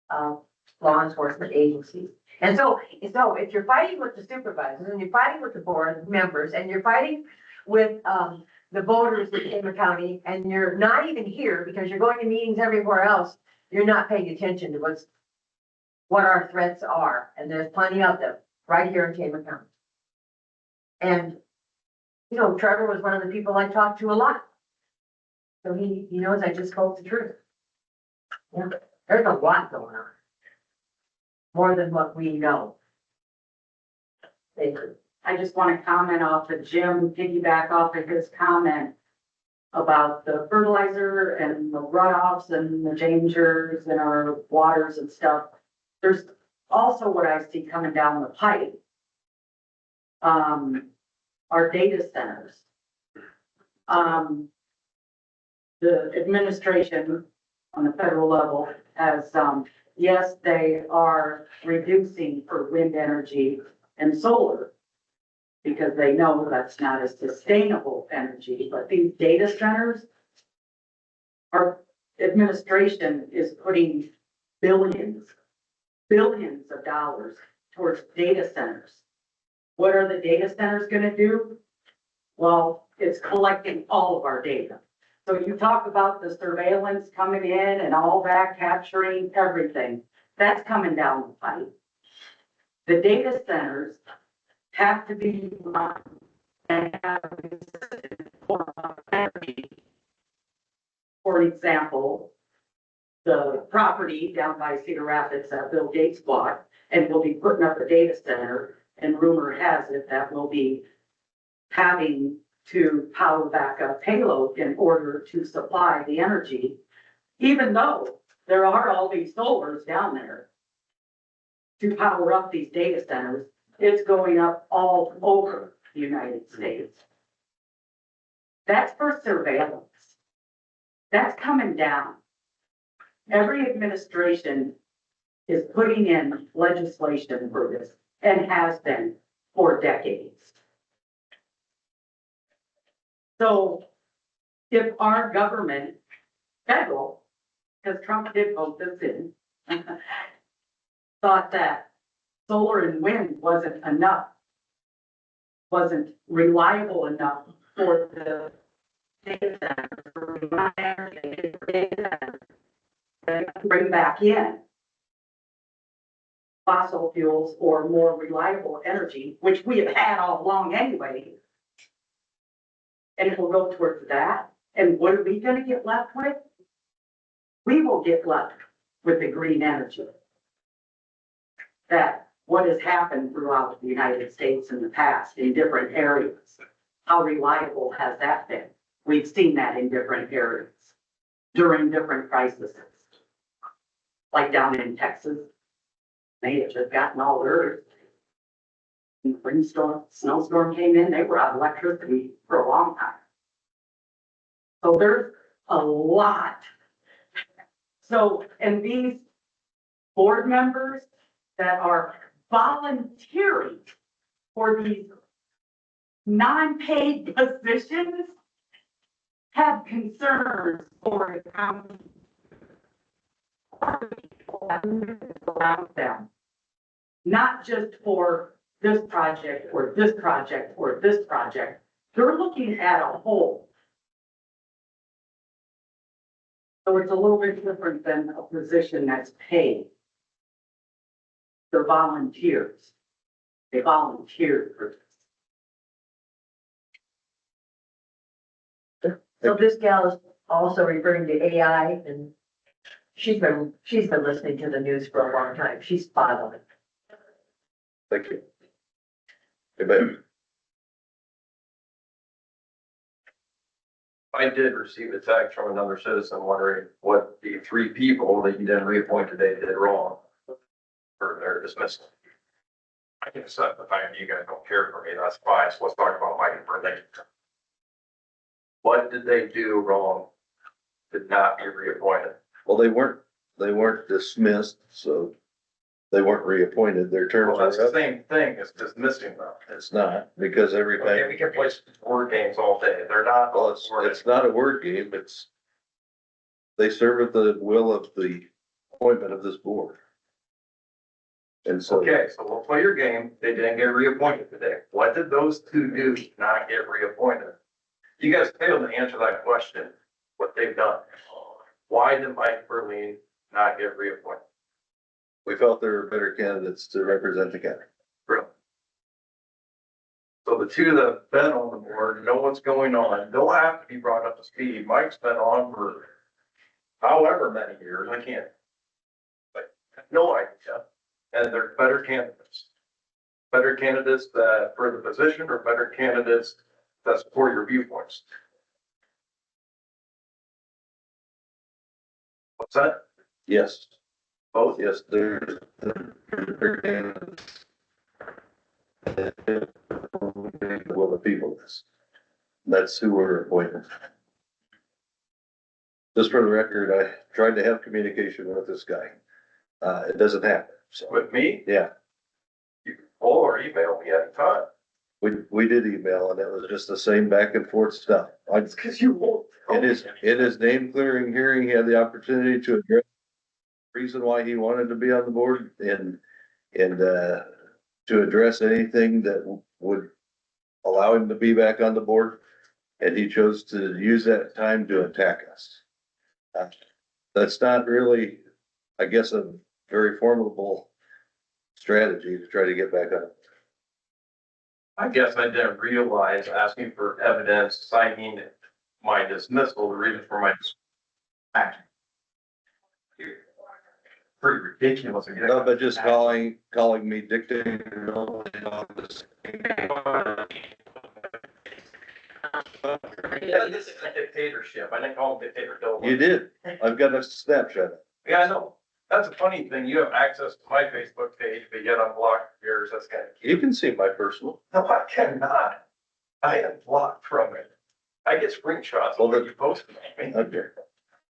law enforcement agencies. And so if you're fighting with the supervisors and you're fighting with the board members and you're fighting with the voters in Tama County and you're not even here because you're going to meetings everywhere else, you're not paying attention to what our threats are. And there's plenty of them right here in Tama County. And, you know, Trevor was one of the people I talked to a lot. So he knows I just spoke the truth. Yeah, there's a lot going on. More than what we know. Thank you. I just want to comment off of Jim, piggyback off of his comment about the fertilizer and the runoffs and the dangers in our waters and stuff. There's also what I see coming down the pipe. Our data centers. The administration on the federal level has, yes, they are reducing for wind energy and solar, because they know that's not a sustainable energy, but these data centers, our administration is putting billions of dollars towards data centers. What are the data centers gonna do? Well, it's collecting all of our data. So you talk about the surveillance coming in and all that, capturing everything, that's coming down the pipe. The data centers have to be run and have a form of energy. For example, the property down by Cedar Rapids that Bill Gates bought, and will be putting up a data center, and rumor has it that will be having to power back up payload in order to supply the energy, even though there are all these solars down there to power up these data centers. It's going up all over the United States. That's for surveillance. That's coming down. Every administration is putting in legislation for this and has been for decades. So if our government, federal, because Trump did vote this in, thought that solar and wind wasn't enough, wasn't reliable enough for the data center, for data center, bring back in fossil fuels or more reliable energy, which we have had all along anyway. And it will go towards that. And what are we going to get left with? We will get left with the green energy. That what has happened throughout the United States in the past in different areas. How reliable has that been? We've seen that in different areas during different crises. Like down in Texas, they had just gotten all earth. When the windstorm, snowstorm came in, they were out of electricity for a long time. So there's a lot. So, and these board members that are volunteering for these non-paid positions have concerns for the county around them. Not just for this project or this project or this project. They're looking at a whole. So it's a little bit different than a position that's paid. They're volunteers. They volunteer for this. So this gal is also referring to AI, and she's been listening to the news for a long time. She's spot on it. Thank you. Hey, babe. I did receive a text from another citizen wondering what the 3 people that you didn't reappoint today did wrong for their dismissal. I can accept the fact that you guys don't care for me, that's fine, so let's talk about my information. What did they do wrong to not be reappointed? Well, they weren't dismissed, so they weren't reappointed. Their terms Well, that's are the up. same thing as dismissing them. It's not, because every Okay, time, we can play word games all day, they're not. well, it's not a word game, they serve at the will of the appointment of this board. And so. Okay, so we'll play your game. They didn't get reappointed today. What did those 2 do to not get reappointed? You guys failed to answer that question, what they've done. Why did Mike Berlin not get reappointed? We felt there were better candidates to represent the county. Really? So the 2 that have been on the board know what's going on. They'll have to be brought up to speed. Mike's been on for however many years, I can't. But I have no idea. And they're better candidates. Better candidates that for the position or better candidates that support your viewpoints. What's that? Yes, Both? yes, there's better candidates. Well, the people is. That's who we're appointing. Just for the record, I tried to have communication with this guy. It doesn't happen, so. With me? Yeah, You can call or email me anytime. we did email and it was just the same back and forth stuff. It's because you won't. In his name clearing hearing, he had the opportunity to address the reason why he wanted to be on the board and to address anything that would allow him to be back on the board. And he chose to use that time to attack us. That's not really, I guess, a very formidable strategy to try to get back on. I guess I didn't realize asking for evidence, signing my dismissal, the reason for my action. Pretty ridiculous. No, but just calling me dictator. Yeah, this is a dictatorship. I didn't call him dictator. You did. I've got a snapshot. Yeah, I know. That's a funny thing. You have access to my Facebook page, but yet I'm blocked yours. That's kind of cute. You can see my personal. No, I cannot. I am blocked from it. I get screenshots of what you posted on me. Okay.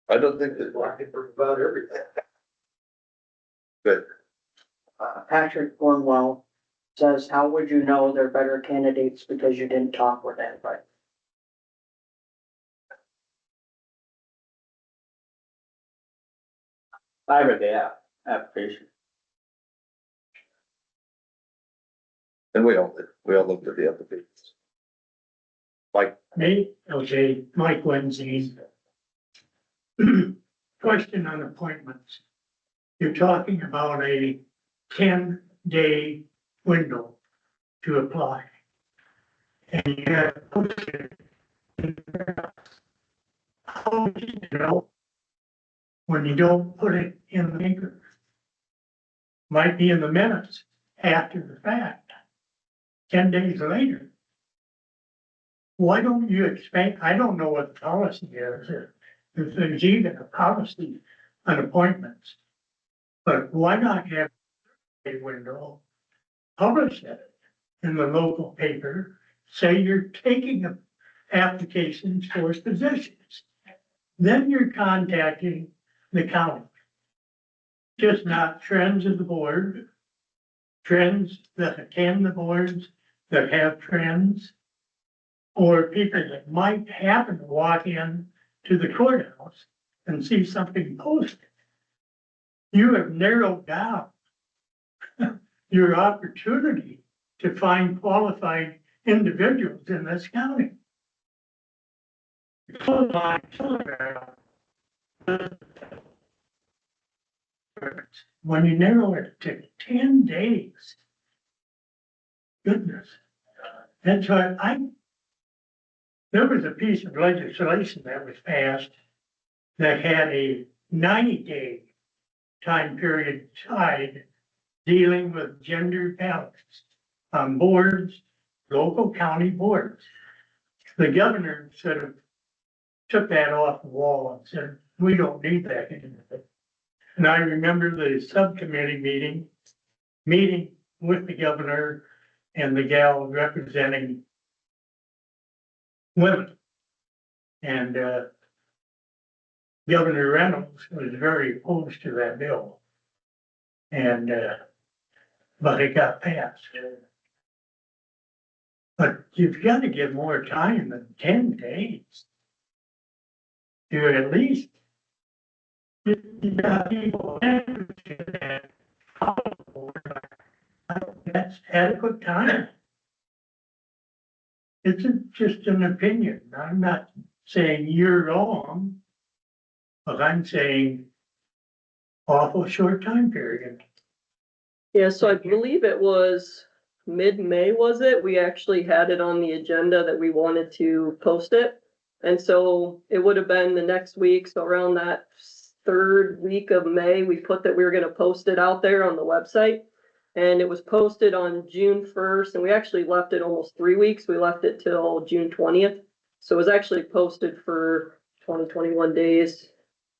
I don't think that. Blocking for about everything. Good. Patrick Cornwell says, how would you know they're better candidates because you didn't talk with anybody? I read the application. And we all looked at the applications. Like, Me, okay, Mike Lindsay. Question on appointments. You're talking about a 10-day window to apply. And you have posted. How do you know when you don't put it in the paper? Might be in the minutes after the fact, 10 days later. Why don't you expect, I don't know what the policy is, if there's even a policy on appointments. But why not have a window, publish it in the local paper, say you're taking applications for positions. Then you're contacting the county. Just not friends of the board, friends that attend the boards, that have friends, or people that might happen to walk in to the courthouse and see something posted. you have narrowed down your opportunity to find qualified individuals in this county. When you narrow it to 10 days, goodness, that's why there was a piece of legislation that was passed that had a 90-day time period tied dealing with gender balance on boards, local county boards. The governor sort of took that off the wall and said, we don't need that anymore. And I remember the subcommittee meeting with the governor and the gal representing women. And Governor Reynolds was very opposed to that bill. And but it got passed. But you've got to give more time than 10 days to at least you got people interested in that's adequate time. It's just an opinion. I'm not saying you're wrong, but I'm saying awful short time period. Yeah, so I believe it was mid-May, was it? We actually had it on the agenda that we wanted to post it. And so it would have been the next week, so around that third week of May, we put that we were gonna post it out there on the website. And it was posted on June 1st, and we actually left it almost 3 weeks. We left it till June 20th. So it was actually posted for 21 days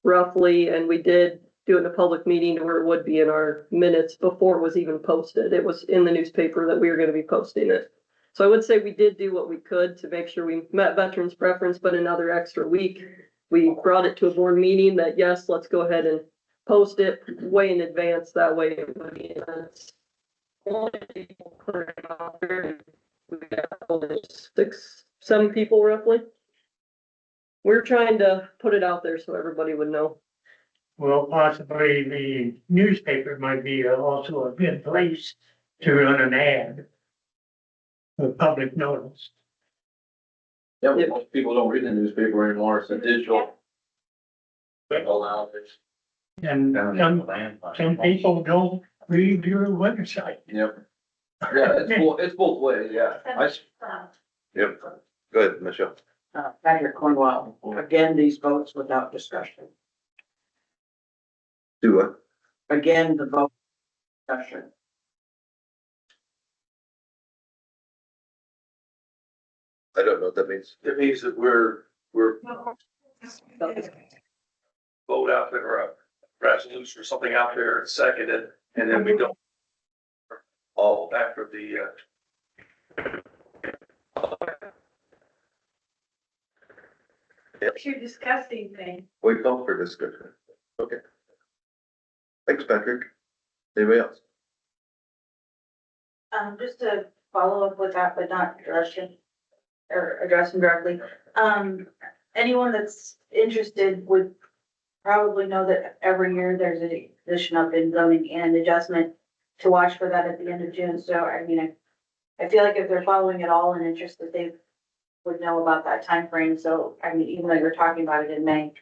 roughly, and we did do it in a public meeting where it would be in our minutes before it was even posted. It was in the newspaper that we were gonna be posting it. So I would say we did do what we could to make sure we met veterans' preference, but another extra week. We brought it to a board meeting that, yes, let's go ahead and post it way in advance. That way it would be we got 6, 7 people roughly. We're trying to put it out there so everybody would know. Well, possibly the newspaper might be also a good place to run an ad. A public notice. Yeah, but most people don't read the newspaper anymore, it's a digital. And some people don't read your website. Yep. Yeah, it's both ways, yeah. Yep. Go ahead, Michelle. Patrick Cornwell, again, these votes without discussion. Do what? Again, the vote discussion. I don't know what that means. It means that we're vote out there or a resolution or something out there and second it, and then we don't. All after the, It's your disgusting thing. We call for discussion. Okay. Thanks, Patrick. Anybody else? Just to follow up with that, but not direction or address them directly. Anyone that's interested would probably know that every year there's a position up in zoning and adjustment to watch for that at the end of June. So, I mean, I feel like if they're following it all and interested, they would know about that time frame. So, I mean, even though you're talking about it in May,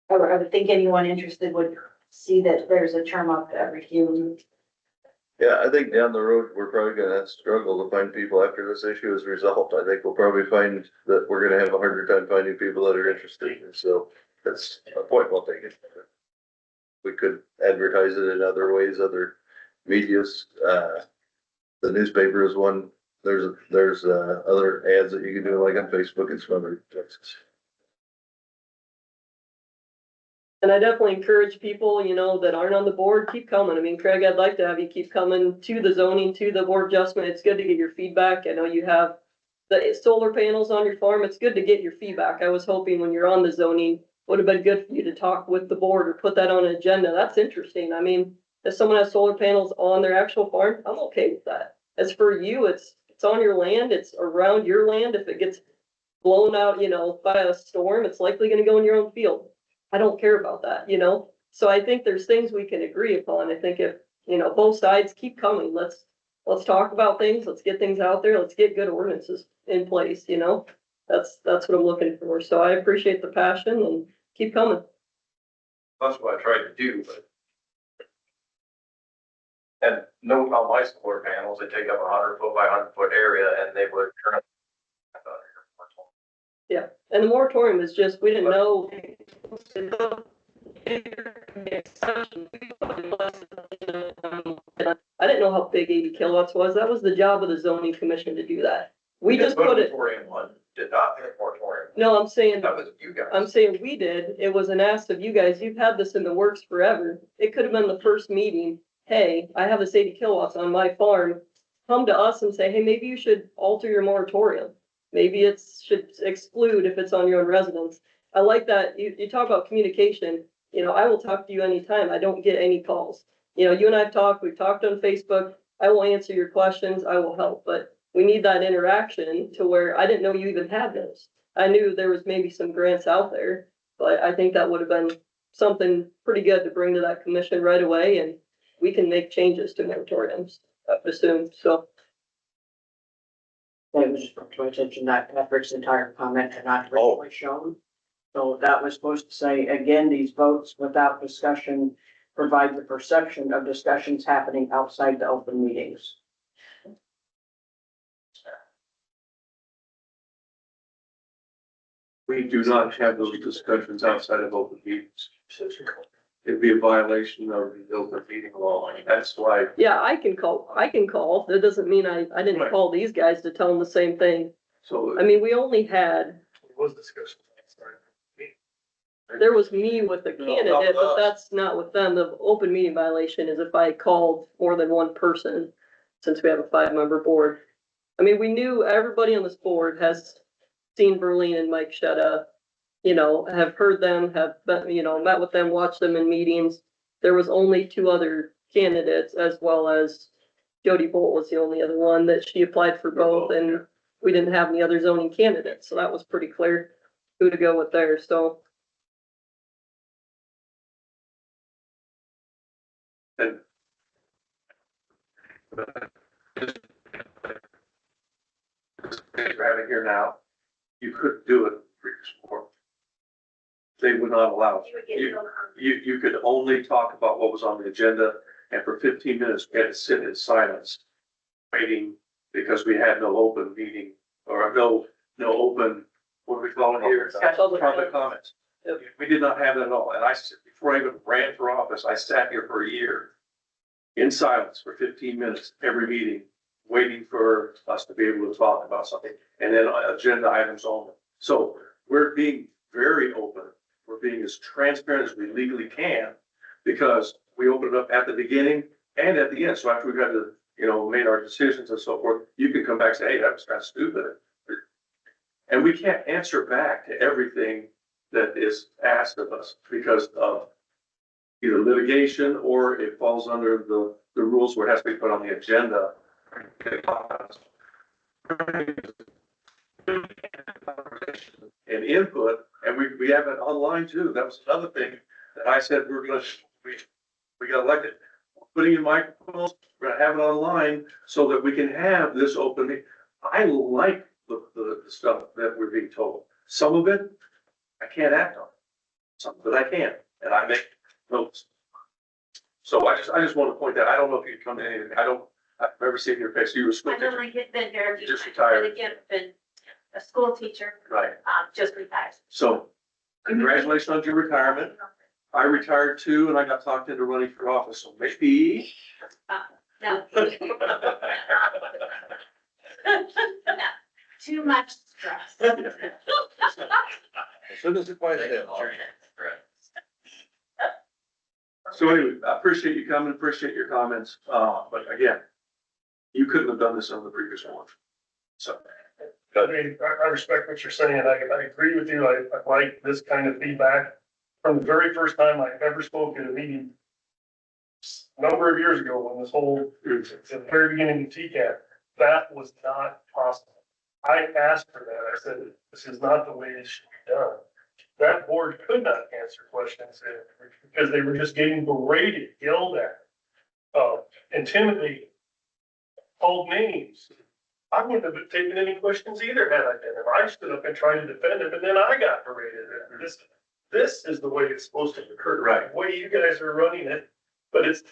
I would think anyone interested would see that there's a term up every June. Yeah, I think down the road, we're probably gonna struggle to find people after this issue is resolved. I think we'll probably find that we're gonna have a harder time finding people that are interested. And so that's a point well taken. We could advertise it in other ways, other medias. The newspaper is one. There's other ads that you can do like on Facebook and some other places. And I definitely encourage people, that aren't on the board, keep coming. I mean, Craig, I'd like to have you keep coming to the zoning, to the board adjustment. It's good to get your feedback. I know you have the solar panels on your farm. It's good to get your feedback. I was hoping when you're on the zoning, would have been good for you to talk with the board or put that on an agenda. That's interesting. I mean, if someone has solar panels on their actual farm, I'm okay with that. As for you, it's on your land, it's around your land. If it gets blown out, by a storm, it's likely gonna go in your own field. I don't care about that, So I think there's things we can agree upon. I think if, both sides keep coming, let's talk about things, let's get things out there, let's get good ordinances in place, That's what I'm looking for. So I appreciate the passion and keep coming. That's what I tried to do, but. And note on my solar panels, they take up 100 foot by 100 foot area and they would turn. Yeah, and the moratorium is just, we didn't know. I didn't know how big 80 kilowatts was. That was the job of the zoning commission to do that. We just put it. Moratorium one did not get a moratorium. No, I'm saying, That was you guys. I'm saying we did. It was an ask of you guys. You've had this in the works forever. It could have been the first meeting. Hey, I have this 80 kilowatts on my farm. Come to us and say, hey, maybe you should alter your moratorium. Maybe it should exclude if it's on your own residence. I like that. You talk about communication. I will talk to you anytime. I don't get any calls. You and I have talked, we've talked on Facebook. I will answer your questions. I will help, but we need that interaction to where I didn't know you even had those. I knew there was maybe some grants out there, but I think that would have been something pretty good to bring to that commission right away, and we can make changes to moratoriums, I assume, so. That was just brought to my attention that Patrick's entire comment had not originally shown. So that was supposed to say, again, these votes without discussion provide the perception of discussions happening outside the open meetings. We do not have those discussions outside of open meetings. It'd be a violation of the open meeting law. That's why. Yeah, I can call. That doesn't mean I didn't Right. call these guys to tell them the same thing. So. I mean, we only had, It was discussion. Sorry. there was me with the candidate, but that's not with them. The open meeting violation is if I called more than one person, since we have a 5-member board. I mean, we knew everybody on this board has seen Berlin and Mike Shetta, have heard them, have, met with them, watched them in meetings. There was only 2 other candidates, as well as Jody Bolt was the only other one that she applied for both, and we didn't have any other zoning candidates, so that was pretty clear who to go with there, so. And you're having here now, you couldn't do it previous board. They would not allow it. You could only talk about what was on the agenda, and for 15 minutes, we had to sit in silence, waiting, because we had no open meeting, or no open, what do we call it here? Public comments. Yep. We did not have that at all, and before I even ran for office, I sat here for a year in silence for 15 minutes every meeting, waiting for us to be able to talk about something, and then agenda items only. So we're being very open. We're being as transparent as we legally can, because we opened it up at the beginning and at the end. So after we've had to, made our decisions and so forth, you can come back and say, hey, that was kind of stupid. And we can't answer back to everything that is asked of us because of either litigation or it falls under the rules where it has to be put on the agenda. And input, and we have it online too. That was another thing that I said we got elected. Putting in microphones, we're gonna have it online so that we can have this open. I like the stuff that we're being told. Some of it I can't act on, some of it I can, and I make notes. So I just want to point that, I don't know if you'd come to anything, I've never seen your face, you were a school I've been teacher. like, been here, You just retired. but again, been a school teacher, Right, just retired. so congratulations on your retirement. I retired too, and I got talked into running for office, so maybe. No. Too much stress. So does it quite end. So anyway, I appreciate you coming, appreciate your comments, but again, you couldn't have done this on the previous one. So. I mean, I respect what you're saying. I agree with you. I like this kind of feedback. From the very first time I ever spoke at a meeting, a number of years ago, when this whole, at the very beginning of TCAT, that was not possible. I asked for that. I said, this is not the way it should be done. that board could not answer questions because they were just getting berated, yelled at, intimidated, called names. I wouldn't have taken any questions either had I been, and I stood up and tried to defend him, and then I got berated. This is the way it's supposed to occur, right? The way you guys are running it, but if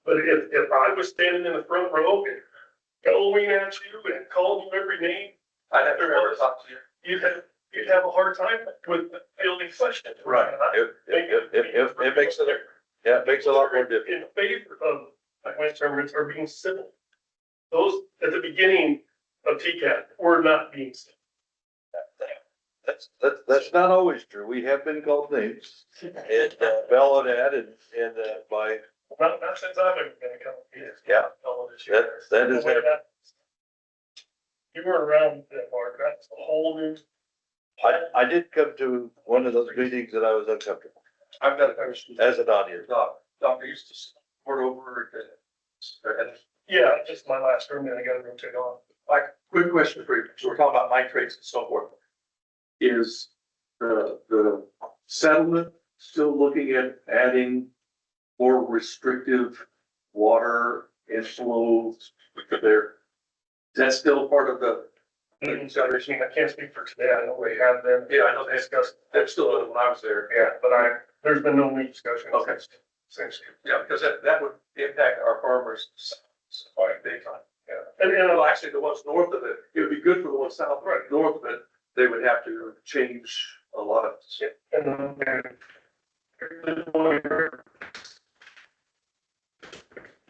I was standing in the front row and bellowing at you and calling you every name, I'd have to talk to you. you'd have a hard time with fielding questions. Right. It makes it, yeah, it makes it a lot more difficult. In favor of my tournaments are being civil. Those at the beginning of TCAT were not being civil. That's not always true. We have been called names and bellowed at and by. Not since I've ever been a couple of years. Yeah. That is. You weren't around that, Mark. That's a whole new. I did come to one of those meetings that I was uncomfortable I've got a question. as an audience. Doctor used to support over. Yeah, just my last room, and I got to rotate on. Like, quick question for you. So we're talking about nitrates and so forth. Is the settlement still looking at adding more restrictive water inflows there? Is that still part of the? I can't speak for today. I know we have them. Yeah, I know they discussed, that's still when I was there. Yeah, but there's been no new discussion. Okay. Since. Yeah, because that would impact our farmers quite big time. Yeah. And well, actually, the ones north of it would be good for the ones south, right, north of it, they would have to change a lot of.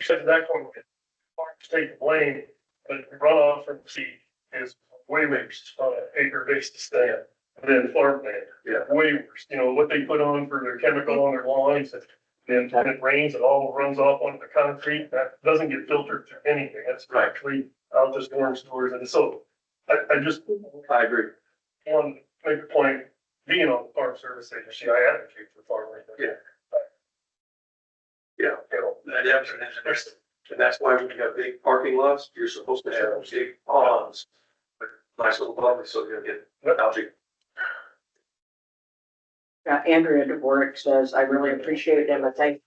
Said that one, take the blame, but runoff from the sea is way worse on an acre basis than farmland. Yeah. Way worse. You know, what they put on for their chemical on their lawns, and then when it rains, it all runs off onto the concrete. That doesn't get filtered through anything. That's actually out the storm stores. And so I agree. Want to make a point, being on the Farm Service Agency, I advocate for farmland. Yeah. Yeah, and that's why when you have big parking lots, you're supposed to have big ponds, with nice little bubbles, so you'll get algae. Andrea DeVorick says, I really appreciate them and thank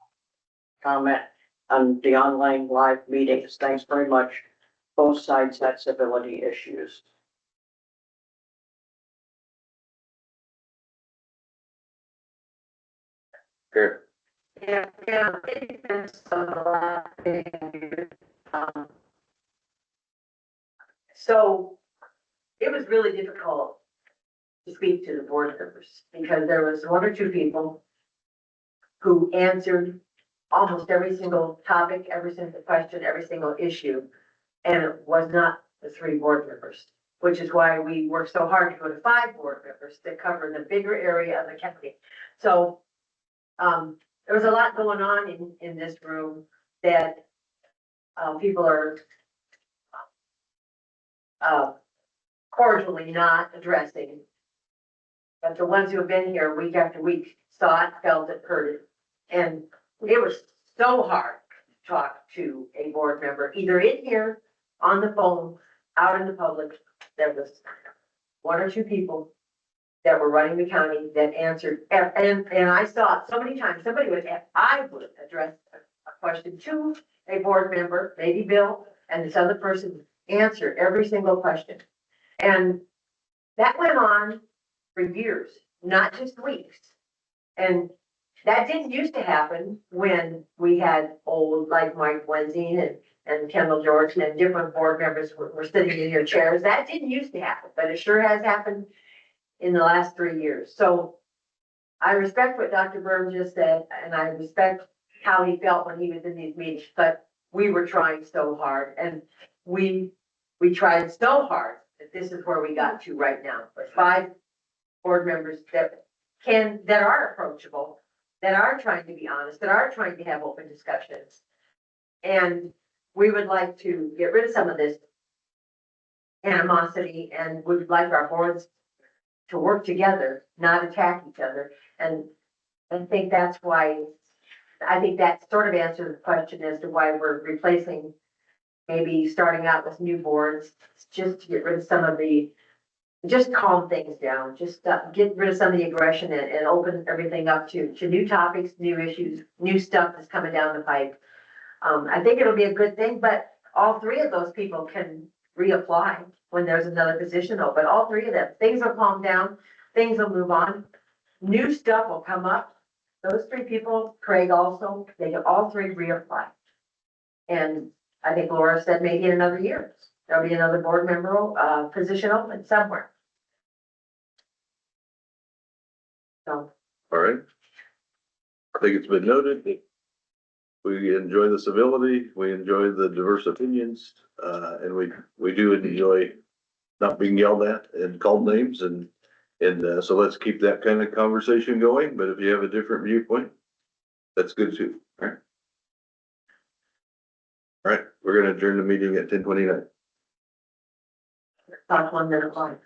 comment on the online live meetings. Thanks very much. Both sides had civility issues. Here. Yeah, I think there's a lot. So it was really difficult to speak to the board members because there was one or two people who answered almost every single topic, every single question, every single issue. And it was not the 3 board members, which is why we worked so hard to go to 5 board members that cover the bigger area of the county. So, there was a lot going on in this room that, people are, cordially not addressing. But the ones who have been here week after week saw it, felt it, heard it. And it was so hard to talk to a board member, either in here, on the phone, out in the public. There was 1 or 2 people that were running the county that answered, and I saw it so many times, I would address a question to a board member, maybe Bill, and this other person answered every single question. And that went on for years, not just weeks. And that didn't used to happen when we had old, like Mike Wenzine and Kendall George and different board members were sitting in your chairs. That didn't used to happen, but it sure has happened in the last 3 years. So I respect what Dr. Burm just said, and I respect how he felt when he was in these meetings, but we were trying so hard, and we tried so hard that this is where we got to right now, with 5 board members that are approachable, that are trying to be honest, that are trying to have open discussions. And we would like to get rid of some of this animosity, and would like our boards to work together, not attack each other. And I think that's why, I think that sort of answers the question as to why we're replacing, maybe starting out with new boards, just to get rid of some of the just calm things down, just get rid of some of the aggression and open everything up to new topics, new issues, new stuff that's coming down the pipe. I think it'll be a good thing, but all three of those people can reapply when there's another position open. All three of them, things will calm down, things will move on, new stuff will come up. Those three people, Craig also, they can all three reapply. And I think Laura said maybe in another year, there'll be another board member, position open somewhere. So, All right. I think it's been noted that we enjoy the civility, we enjoy the diverse opinions, and we do enjoy not being yelled at and called names and so let's keep that kind of conversation going, but if you have a different viewpoint, that's good too, all right? All right, we're gonna adjourn the meeting at 10:29. talk 1 minute long.